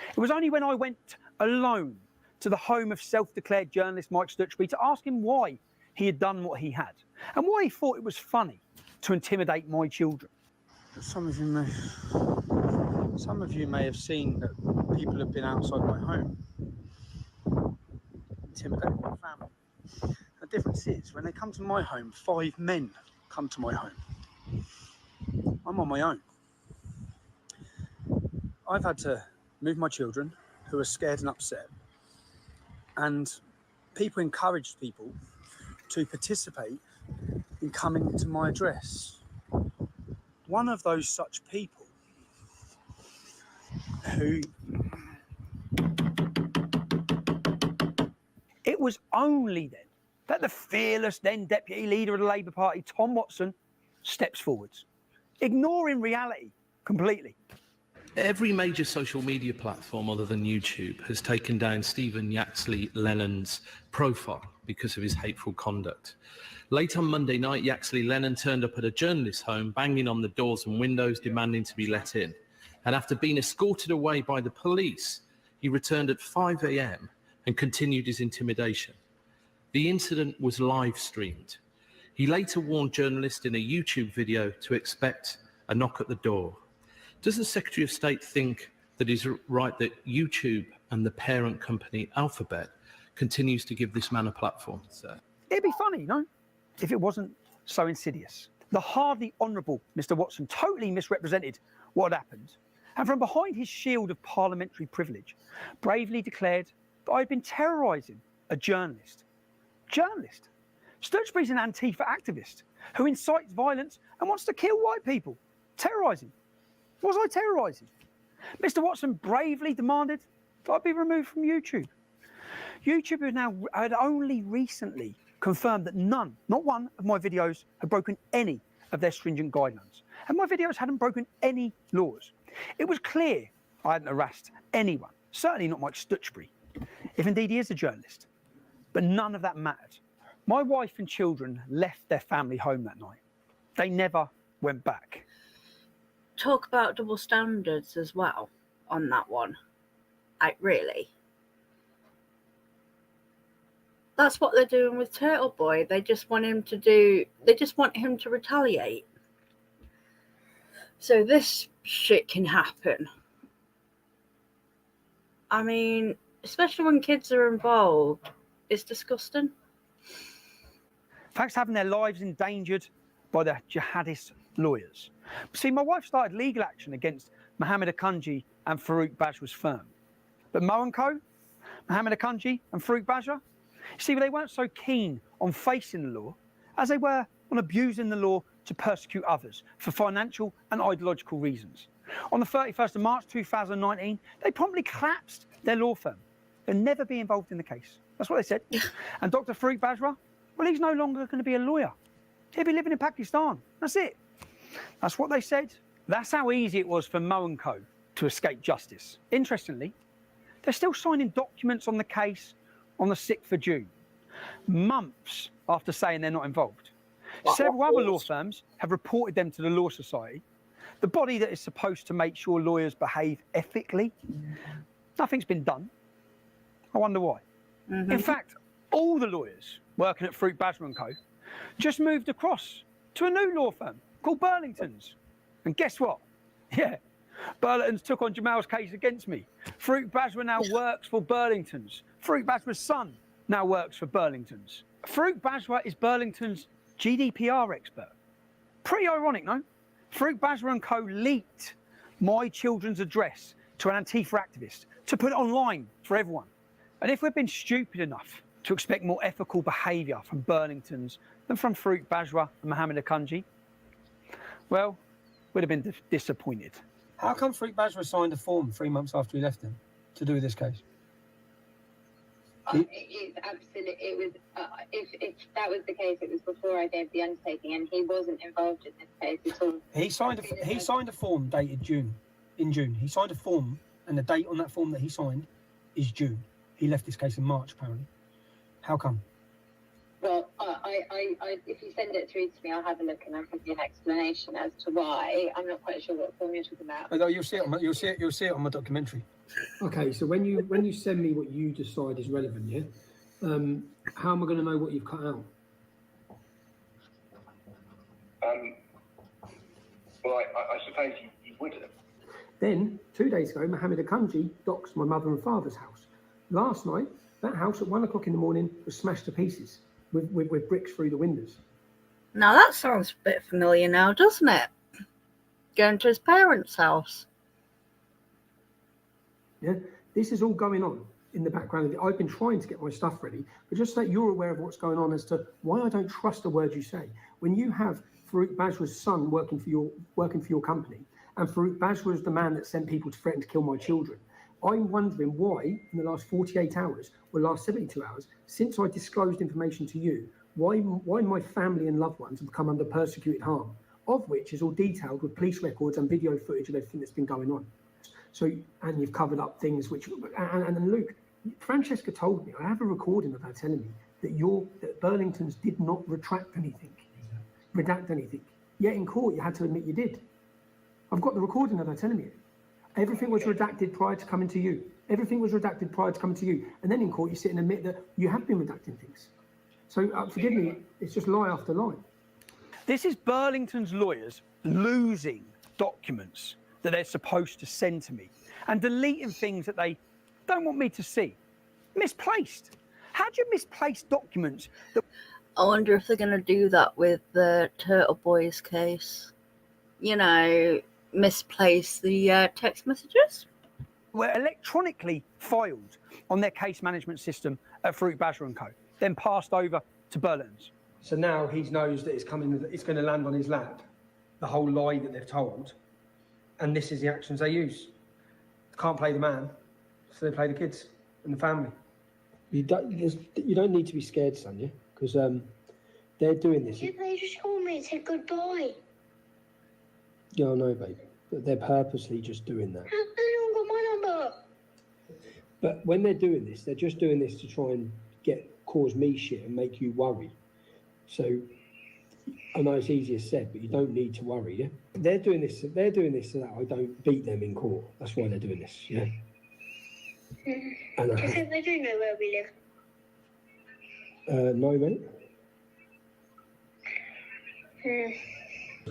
It was only when I went alone to the home of self-declared journalist Mike Stutchby to ask him why he had done what he had and why he thought it was funny to intimidate my children. Some of you may have seen that people have been outside my home. intimidate my family. The difference is, when they come to my home, 5 men come to my home. I'm on my own. I've had to move my children who are scared and upset, and people encouraged people to participate in coming to my address. One of those such people who... It was only then that the fearless then Deputy Leader of the Labour Party, Tom Watson, steps forwards, ignoring reality completely. Every major social media platform other than YouTube has taken down Stephen Yaxley Lennon's profile because of his hateful conduct. Late on Monday night, Yaxley Lennon turned up at a journalist's home, banging on the doors and windows, demanding to be let in. And after being escorted away by the police, he returned at 5 a.m. and continued his intimidation. The incident was live streamed. He later warned journalists in a YouTube video to expect a knock at the door. Does the Secretary of State think that it's right that YouTube and the parent company Alphabet continues to give this man a platform, sir? It'd be funny, no? If it wasn't so insidious. The hardly honourable Mr. Watson totally misrepresented what had happened, and from behind his shield of parliamentary privilege, bravely declared that I'd been terrorising a journalist. Journalist? Sturchbury's an Antifa activist who incites violence and wants to kill white people. Terrorising. Was I terrorising? Mr. Watson bravely demanded that I be removed from YouTube. YouTube had only recently confirmed that none, not one, of my videos had broken any of their stringent guidelines. And my videos hadn't broken any laws. It was clear I hadn't harassed anyone, certainly not Mike Stutchbury, if indeed he is a journalist. But none of that mattered. My wife and children left their family home that night. They never went back. Talk about double standards as well on that one. Like, really? That's what they're doing with Turtle Boy. They just want him to retaliate. So this shit can happen. I mean, especially when kids are involved, it's disgusting. Thanks to having their lives endangered by the jihadist lawyers. See, my wife started legal action against Mohammed Akunji and Farouk Bajwa's firm. But Mo & Co, Mohammed Akunji and Farouk Bajwa, see, they weren't so keen on facing the law as they were on abusing the law to persecute others for financial and ideological reasons. On the 31st of March 2019, they promptly collapsed their law firm. They'll never be involved in the case. That's what they said. And Dr. Farouk Bajwa, well, he's no longer going to be a lawyer. He'll be living in Pakistan. That's it. That's what they said. That's how easy it was for Mo & Co to escape justice. Interestingly, they're still signing documents on the case on the 6th of June, months after saying they're not involved. Several other law firms have reported them to the Law Society, the body that is supposed to make sure lawyers behave ethically. Nothing's been done. I wonder why. In fact, all the lawyers working at Farouk Bajwa & Co just moved across to a new law firm called Burlington's. And guess what? Yeah, Burlington's took on Jamaal's case against me. Farouk Bajwa now works for Burlington's. Farouk Bajwa's son now works for Burlington's. Farouk Bajwa is Burlington's GDPR expert. Pretty ironic, no? Farouk Bajwa & Co leaked my children's address to an Antifa activist to put it online for everyone. And if we've been stupid enough to expect more ethical behaviour from Burlington's than from Farouk Bajwa and Mohammed Akunji, well, we'd have been disappointed. How come Farouk Bajwa signed a form 3 months after he left him to do this case? It is absolutely. It was. If that was the case, it was before I gave the undertaking, and he wasn't involved in this case at all. He signed a form dated June. In June, he signed a form, and the date on that form that he signed is June. He left this case in March, apparently. How come? Well, if you send it through to me, I'll have a look and I'll give you an explanation as to why. I'm not quite sure what form you're talking about. Although you'll see it on my documentary. Okay, so when you send me what you decide is relevant, yeah, how am I going to know what you've cut out? Well, I suppose you would have. Then 2 days ago, Mohammed Akunji doxed my mother and father's house. Last night, That house at 1 o'clock in the morning was smashed to pieces with bricks through the windows. Now that sounds a bit familiar now, doesn't it? Going to his parents' house. Yeah, this is all going on in the background. I've been trying to get my stuff ready, but just so that you're aware of what's going on as to why I don't trust a word you say. When you have Farouk Bajwa's son working for your company, and Farouk Bajwa is the man that sent people to threaten to kill my children, I'm wondering why, in the last 48 hours, or last 72 hours, since I disclosed information to you, why my family and loved ones have come under persecuted harm, of which is all detailed with police records and video footage of everything that's been going on. So, and you've covered up things which, and Luke, Francesca told me, I have a recording of her telling me that Burlington's did not redact anything. Yet in court, you had to admit you did. I've got the recording of her telling me it. Everything was redacted prior to coming to you. And then in court, you sit and admit that you have been redacting things. So forgive me, it's just lie after lie. This is Burlington's lawyers losing documents that they're supposed to send to me and deleting things that they don't want me to see. Misplaced. How do you misplace documents? I wonder if they're going to do that with the Turtle Boys case. You know, misplace the text messages? Were electronically filed on their case management system at Farouk Bajwa & Co., then passed over to Burlington's. So now he knows that it's going to land on his lap, the whole lie that they've told, and this is the actions they use. Can't play the man, so they play the kids and the family. You don't need to be scared, Sonia, because they're doing this. Yeah, they just called me and said goodbye. Yeah, I know, babe, but they're purposely just doing that. How come no one got my number? But when they're doing this, they're just doing this to try and cause me shit and make you worry. So I know it's easier said, but you don't need to worry, yeah? They're doing this so that I don't beat them in court. That's why they're doing this, yeah? Do you think they do know where we live? No, mate.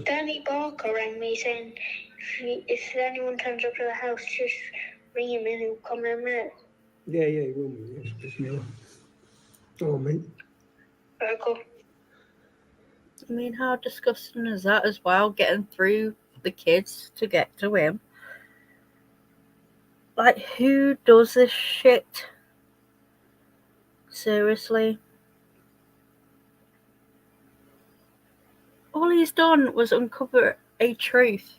Danny Barker rang me saying if anyone turns up to the house, just ring him and he'll come in a minute. Yeah, he will, mate. Yes, me on. Oh, mate. Very cool. I mean, how disgusting is that as well, getting through the kids to get to him? Like, who does this shit? Seriously? All he's done was uncover a truth.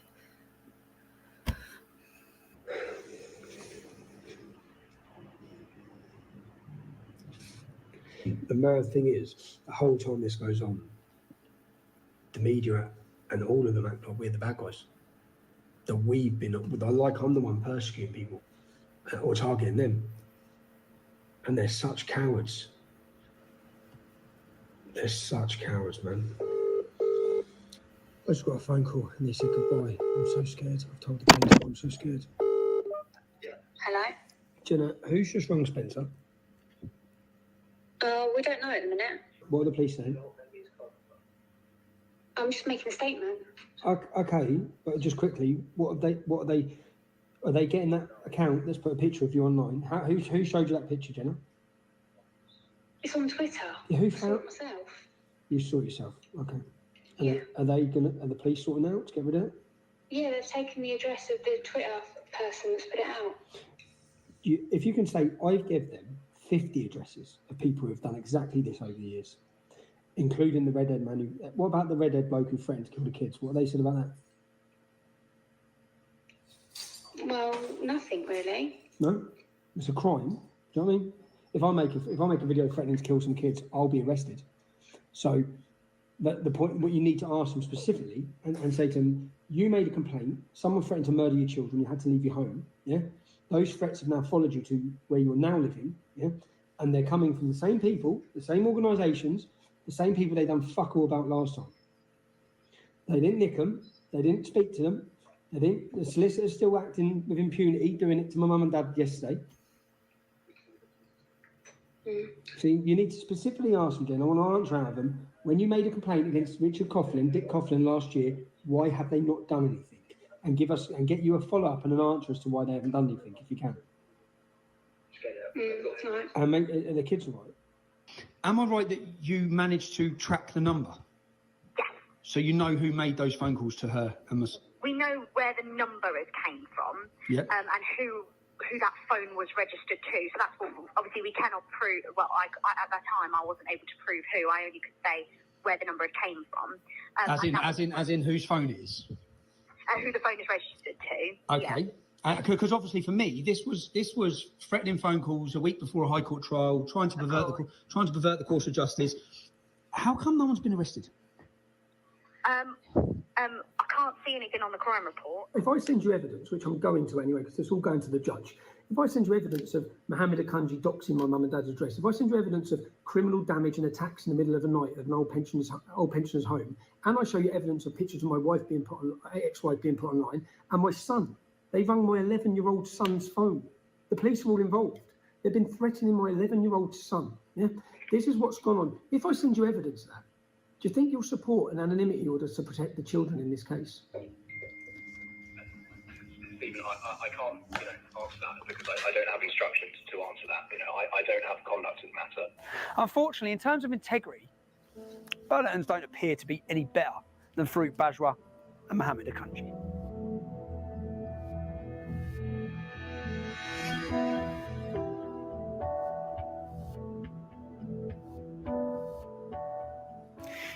The mad thing is, the whole time this goes on, the media and all of them act like we're the bad guys. That we've been, like I'm the one persecuting people or targeting them. And they're such cowards. They're such cowards, man. I just got a phone call and they said goodbye. I'm so scared. I've told the police, I'm so scared. Hello? Jenna, who's just rung Spencer? We don't know at the minute. What are the police saying? I'm just making a statement. Okay, but just quickly, are they getting that account? Let's put a picture of you online. Who showed you that picture, Jenna? It's on Twitter. Yeah, who I saw found it myself. You saw it yourself. Okay. And Yeah. Are the police sorting out to get rid of it? Yeah, they've taken the address of the Twitter person that's put it out. If you can say, I've given them 50 addresses of people who have done exactly this over the years, including the redhead man what about the redhead bloke who threatened to kill the kids? What have they said about that? Well, nothing really. No? It's a crime. Do you know what I mean? If I make a video threatening to kill some kids, I'll be arrested. So the point, what you need to ask them specifically and say to them, you made a complaint, someone threatened to murder your children, you had to leave your home, yeah? Those threats have now followed you to where you're now living, yeah? And they're coming from the same people, the same organisations, the same people they done fuck all about last time. They didn't nick them, they didn't speak to them, the solicitor's still acting with impunity, doing it to my mum and dad yesterday. See, you need to specifically ask them, Jen, I want to answer out of them, when you made a complaint against Dick Coughlin last year, why have they not done anything? And get you a follow-up and an answer as to why they haven't done anything, if you can. And are the kids right? Am I right that you managed to track the number? Yes. So you know who made those phone calls to her and was... We know where the number came from, Yep. and who that phone was registered to. So that's what, obviously, we cannot prove. Well, I at that time, I wasn't able to prove who. I only could say where the number came from. As in whose phone it is? Who the phone is registered to. Okay. Yeah. Because obviously for me, this was threatening phone calls a week before a High Court trial, trying to pervert the course of justice. How come no one's been arrested? I can't see anything on the crime report. If I send you evidence, which I'm going to anyway, because it's all going to the judge, if I send you evidence of Mohammed Akunji doxing my mum and dad's address, if I send you evidence of criminal damage and attacks in the middle of the night at an old pensioner's home, and I show you evidence of pictures of my wife being put on, ex-wife being put online, and my son, they rung my 11-year-old son's phone. The police are all involved. They've been threatening my 11-year-old son. Yeah, this is what's gone on. If I send you evidence of that, do you think you'll support an anonymity order to protect the children in this case? Stephen, I can't, answer that because I don't have instructions to answer that. I don't have conduct in the matter. Unfortunately, in terms of integrity, Burlingtons don't appear to be any better than Farouk Bajwa and Mohammed Akunji.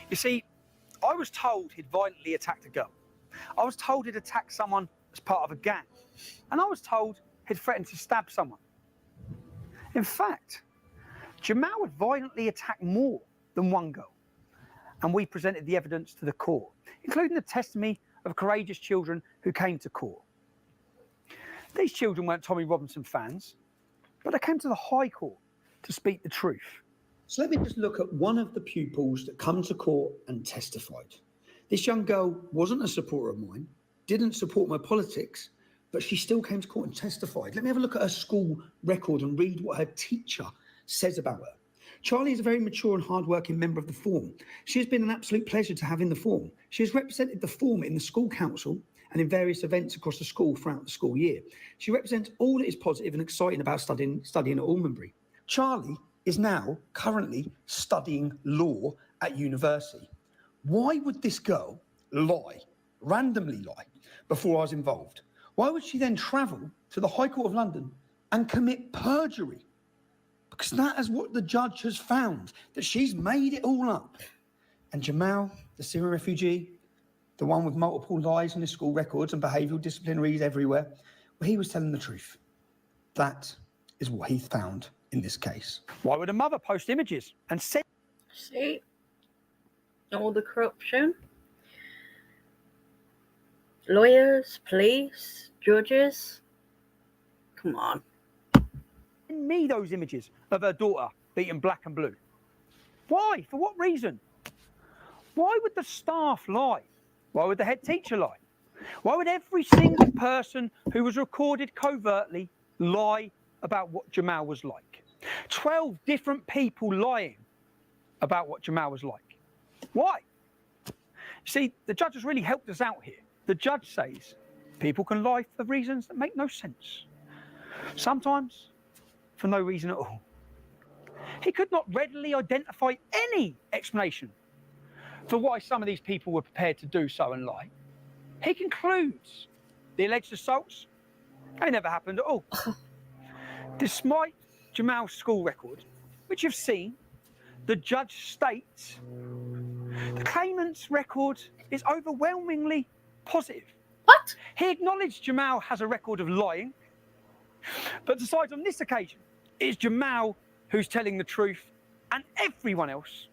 You see, I was told he'd violently attacked a girl. I was told he'd attacked someone as part of a gang. And I was told he'd threatened to stab someone. In fact, Jamaal had violently attacked more than one girl. And we presented the evidence to the court, including the testimony of courageous children who came to court. These children weren't Tommy Robinson fans, but they came to the High Court to speak the truth. So let me just look at one of the pupils that come to court and testified. This young girl wasn't a supporter of mine, didn't support my politics, but she still came to court and testified. Let me have a look at her school record and read what her teacher says about her. Charlie is a very mature and hard-working member of the Forum. She has been an absolute pleasure to have in the Forum. She has represented the Forum in the school council and in various events across the school throughout the school year. She represents all that is positive and exciting about studying at Almonbury. Charlie is now currently studying law at university. Why would this girl randomly lie, before I was involved? Why would she then travel to the High Court of London and commit perjury? Because that is what the judge has found, that she's made it all up. And Jamaal, the Syrian refugee, the one with multiple lies on his school records and behavioural disciplinaries everywhere, well, he was telling the truth. That is what he found in this case. Why would a mother post images and say... See? All the corruption. Lawyers, police, judges. Come on. Me those images of her daughter beaten black and blue. Why? For what reason? Why would the staff lie? Why would the head teacher lie? Why would every single person who was recorded covertly lie about what Jamaal was like? 12 different people lying about what Jamaal was like. Why? See, the judge has really helped us out here. The judge says people can lie for reasons that make no sense. Sometimes for no reason at all. He could not readily identify any explanation for why some of these people were prepared to do so and lie. He concludes the alleged assaults, they never happened at all. Despite Jamaal's school record, which you've seen, the judge states the claimant's record is overwhelmingly positive. What? He acknowledged Jamaal has a record of lying, but decides on this occasion it's Jamaal who's telling the truth, and everyone else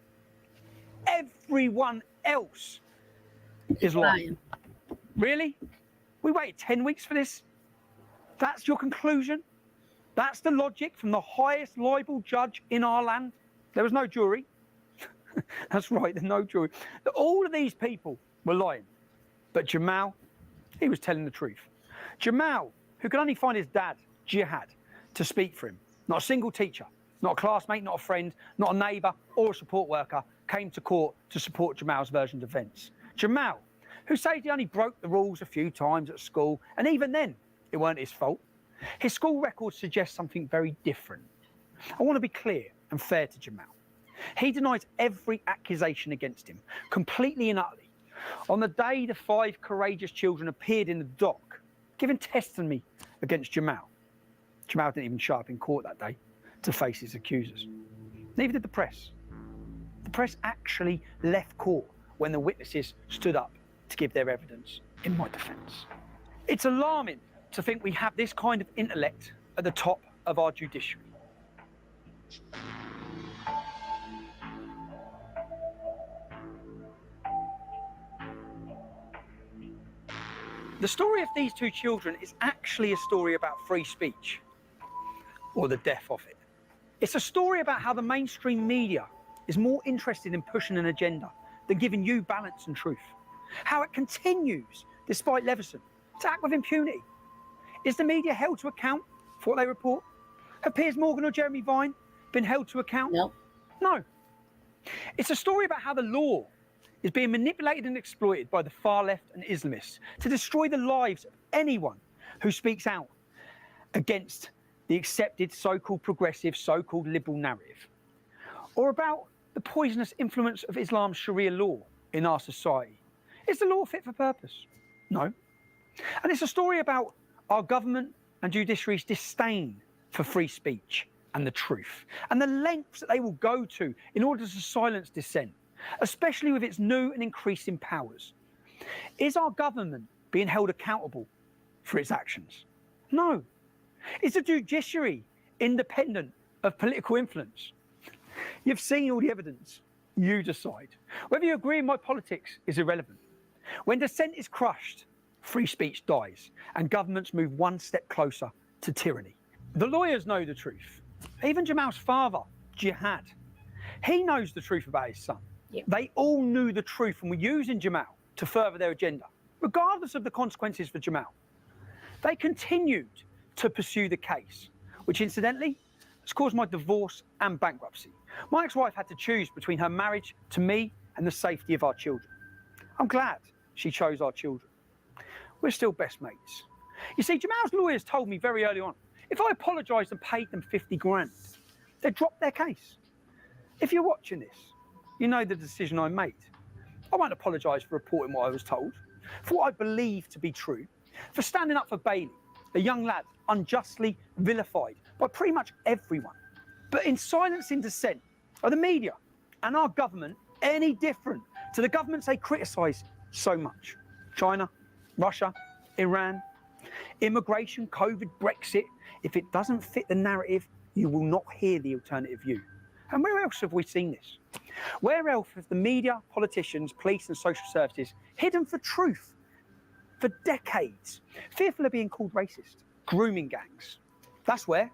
is lying. Really? We waited 10 weeks for this? That's your conclusion? That's the logic from the highest libel judge in our land? There was no jury. That's right, there's no jury. All of these people were lying. But Jamaal, he was telling the truth. Jamaal, who could only find his dad, Jihad, to speak for him. Not a single teacher, not a classmate, not a friend, not a neighbour or a support worker came to court to support Jamaal's version of events. Jamaal, who says he only broke the rules a few times at school, and even then, it weren't his fault. His school record suggests something very different. I want to be clear and fair to Jamaal. He denies every accusation against him, completely and utterly. On the day the 5 courageous children appeared in the dock, giving testimony against Jamaal didn't even show up in court that day to face his accusers. Neither did the press. The press actually left court when the witnesses stood up to give their evidence in my defence. It's alarming to think we have this kind of intellect at the top of our judiciary. The story of these 2 children is actually a story about free speech, or the death of it. It's a story about how the mainstream media is more interested in pushing an agenda than giving you balance and truth. How it continues, despite Leveson, to act with impunity. Is the media held to account for what they report? Have Piers Morgan or Jeremy Vine been held to account? No. It's a story about how the law is being manipulated and exploited by the far left and Islamists to destroy the lives of anyone who speaks out against the accepted so-called progressive, so-called liberal narrative. Or about the poisonous influence of Islam's Sharia law in our society. Is the law fit for purpose? No. And it's a story about our government and judiciary's disdain for free speech and the truth, and the lengths that they will go to in order to silence dissent, especially with its new and increasing powers. Is our government being held accountable for its actions? No. Is the judiciary independent of political influence? You've seen all the evidence. You decide. Whether you agree with my politics is irrelevant. When dissent is crushed, free speech dies, and governments move one step closer to tyranny. The lawyers know the truth. Even Jamaal's father, Jihad, he knows the truth about his son. They all knew the truth and were using Jamaal to further their agenda, regardless of the consequences for Jamaal. They continued to pursue the case, which incidentally has caused my divorce and bankruptcy. My ex-wife had to choose between her marriage to me and the safety of our children. I'm glad she chose our children. We're still best mates. You see, Jamaal's lawyers told me very early on, if I apologised and paid them 50 grand, they'd drop their case. If you're watching this, you know the decision I made. I won't apologise for reporting what I was told, for what I believe to be true, for standing up for Bailey, a young lad unjustly vilified by pretty much everyone. But in silencing dissent, are the media and our government any different to the governments they criticise so much? China, Russia, Iran, immigration, COVID, Brexit. If it doesn't fit the narrative, you will not hear the alternative view. And where else have we seen this? Where else have the media, politicians, police and social services hidden for truth for decades, fearful of being called racist? Grooming gangs. That's where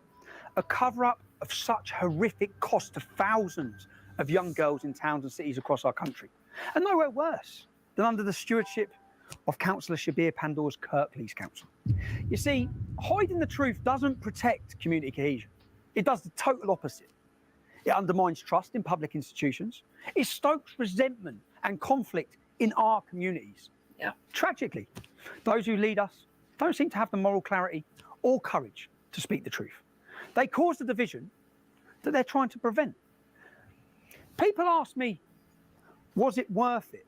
a cover-up of such horrific cost to thousands of young girls in towns and cities across our country. And nowhere worse than under the stewardship of Councillor Shabir Pandor's Kirklees Council. You see, hiding the truth doesn't protect community cohesion. It does the total opposite. It undermines trust in public institutions. It stokes resentment and conflict in our communities. Tragically, those who lead us don't seem to have the moral clarity or courage to speak the truth. They cause the division that they're trying to prevent. People ask me, was it worth it?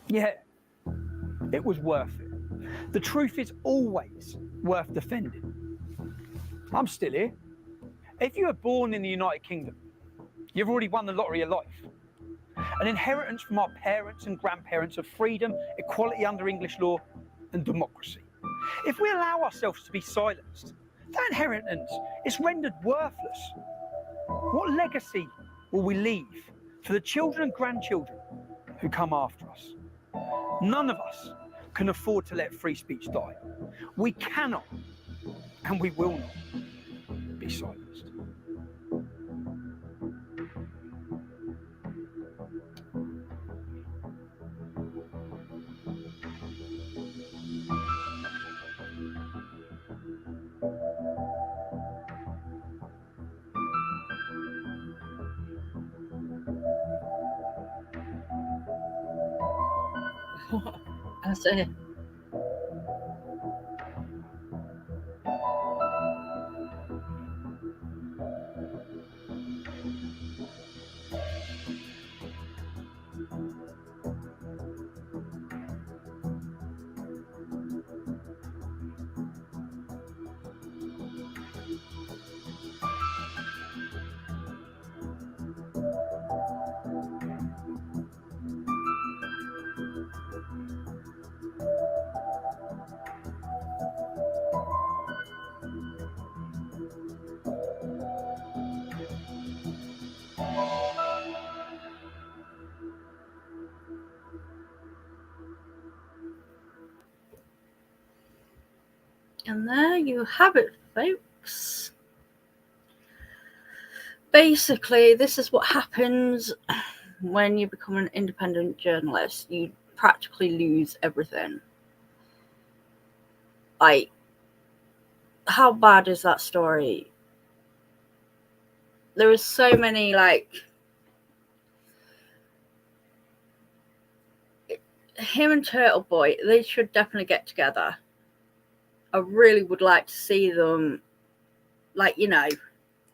Yeah, it was worth it. The truth is always worth defending. I'm still here. If you were born in the United Kingdom, you've already won the lottery of life. An inheritance from our parents and grandparents of freedom, equality under English law, and democracy. If we allow ourselves to be silenced, that inheritance is rendered worthless. What legacy will we leave for the children and grandchildren who come after us? None of us can afford to let free speech die. We cannot, and we will not, be silenced. That's it. And there you have it, folks. Basically, this is what happens when you become an independent journalist. You practically lose everything. Like, how bad is that story? There is so many, like, him and Turtle Boy, they should definitely get together. I really would like to see them, like, you know,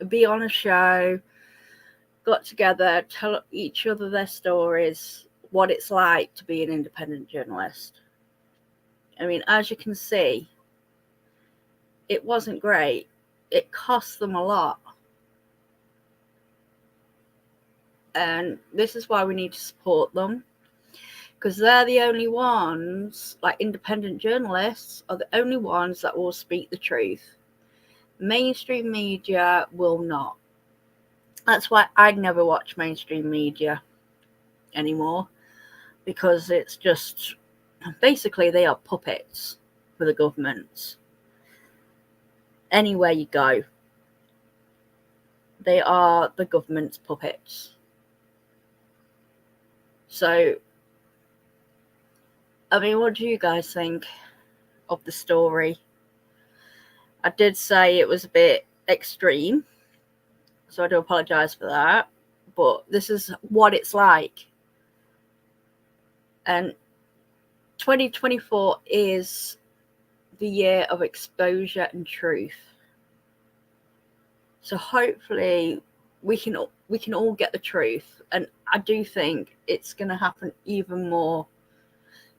be on a show, got together, tell each other their stories, what it's like to be an independent journalist. I mean, as you can see, it wasn't great. It cost them a lot. And this is why we need to support them, because they're the only ones, like independent journalists are the only ones that will speak the truth. Mainstream media will not. That's why I never watch mainstream media anymore, because it's just, basically they are puppets for the governments. Anywhere you go, they are the government's puppets. So, I mean, what do you guys think of the story? I did say it was a bit extreme, so I do apologise for that. But this is what it's like. And 2024 is the year of exposure and truth. So hopefully we can all get the truth. And I do think it's going to happen even more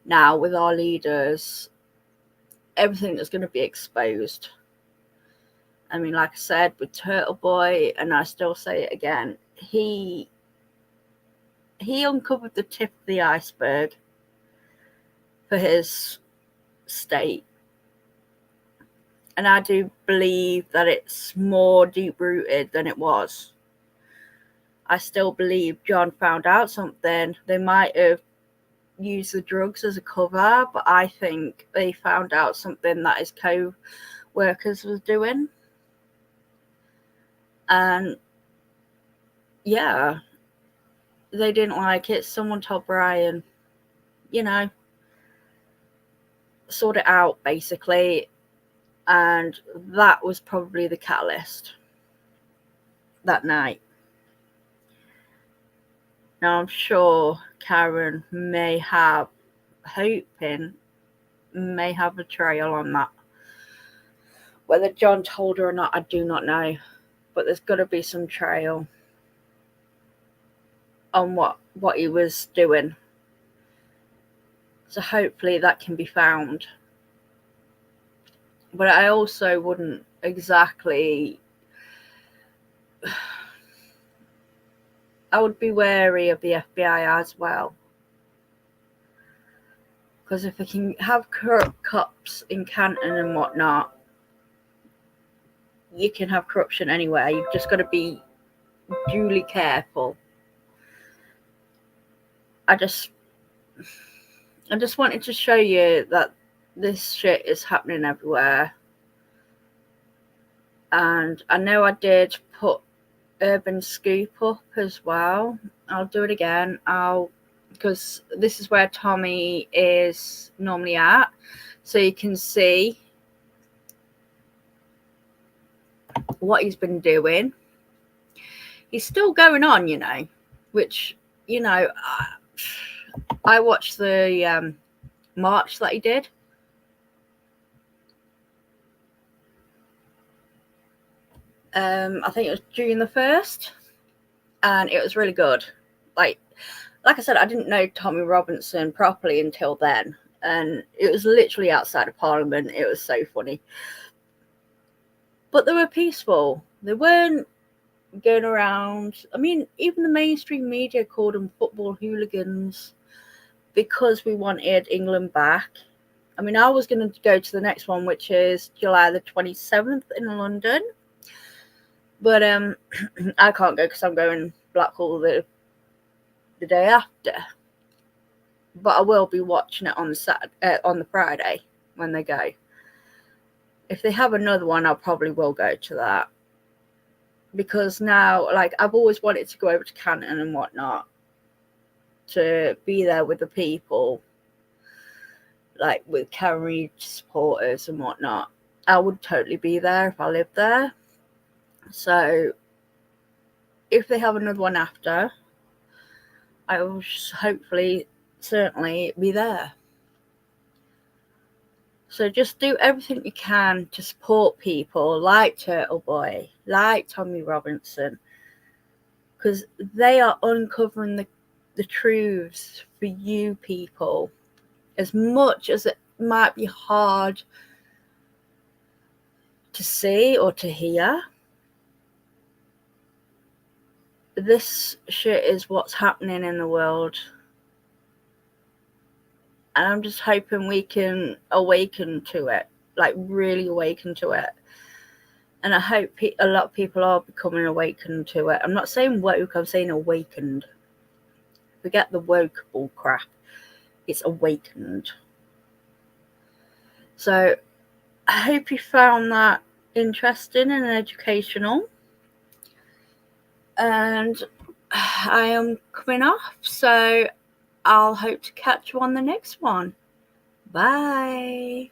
now with our leaders. Everything is going to be exposed. I mean, like I said, with Turtle Boy, and I still say it again, he uncovered the tip of the iceberg for his state. And I do believe that it's more deep-rooted than it was. I still believe John found out something. They might have used the drugs as a cover, but I think they found out something that his co-workers was doing. And yeah, they didn't like it. Someone told Brian, you know, sort it out, basically. And that was probably the catalyst that night. Now, I'm sure Karen may have a trail on that. Whether John told her or not, I do not know. But there's got to be some trail on what he was doing. So hopefully that can be found. But I also wouldn't exactly... I would be wary of the FBI as well. Because if they can have corrupt cops in Canton and whatnot, you can have corruption anywhere. You've just got to be duly careful. I just wanted to show you that this shit is happening everywhere. And I know I did put Urban Scoop up as well. I'll do it again. Because this is where Tommy is normally at. So you can see what he's been doing. He's still going on, you know, which, you know, I watched the march that he did. I think it was June the 1st, and it was really good. Like I said, I didn't know Tommy Robinson properly until then, and it was literally outside of Parliament. It was so funny. But they were peaceful. They weren't going around. I mean, even the mainstream media called them football hooligans because we wanted England back. I mean, I was going to go to the next one, which is July the 27th in London. But I can't go because I'm going Blackpool the day after. But I will be watching it on the Friday when they go. if they have another one, I probably will go to that. Because now, like, I've always wanted to go over to Canton and whatnot, to be there with the people, like with Karen Reid supporters and whatnot. I would totally be there if I lived there. So if they have another one after, I will hopefully, certainly be there. So just do everything you can to support people like Turtle Boy, like Tommy Robinson, because they are uncovering the truths for you people. As much as it might be hard to see or to hear, this shit is what's happening in the world. And I'm just hoping we can awaken to it, like really awaken to it. And I hope a lot of people are becoming awakened to it. I'm not saying woke, I'm saying awakened. Forget the woke bull crap. It's awakened. So I hope you found that interesting and educational. And I am coming off, so I'll hope to catch you on the next one. Bye.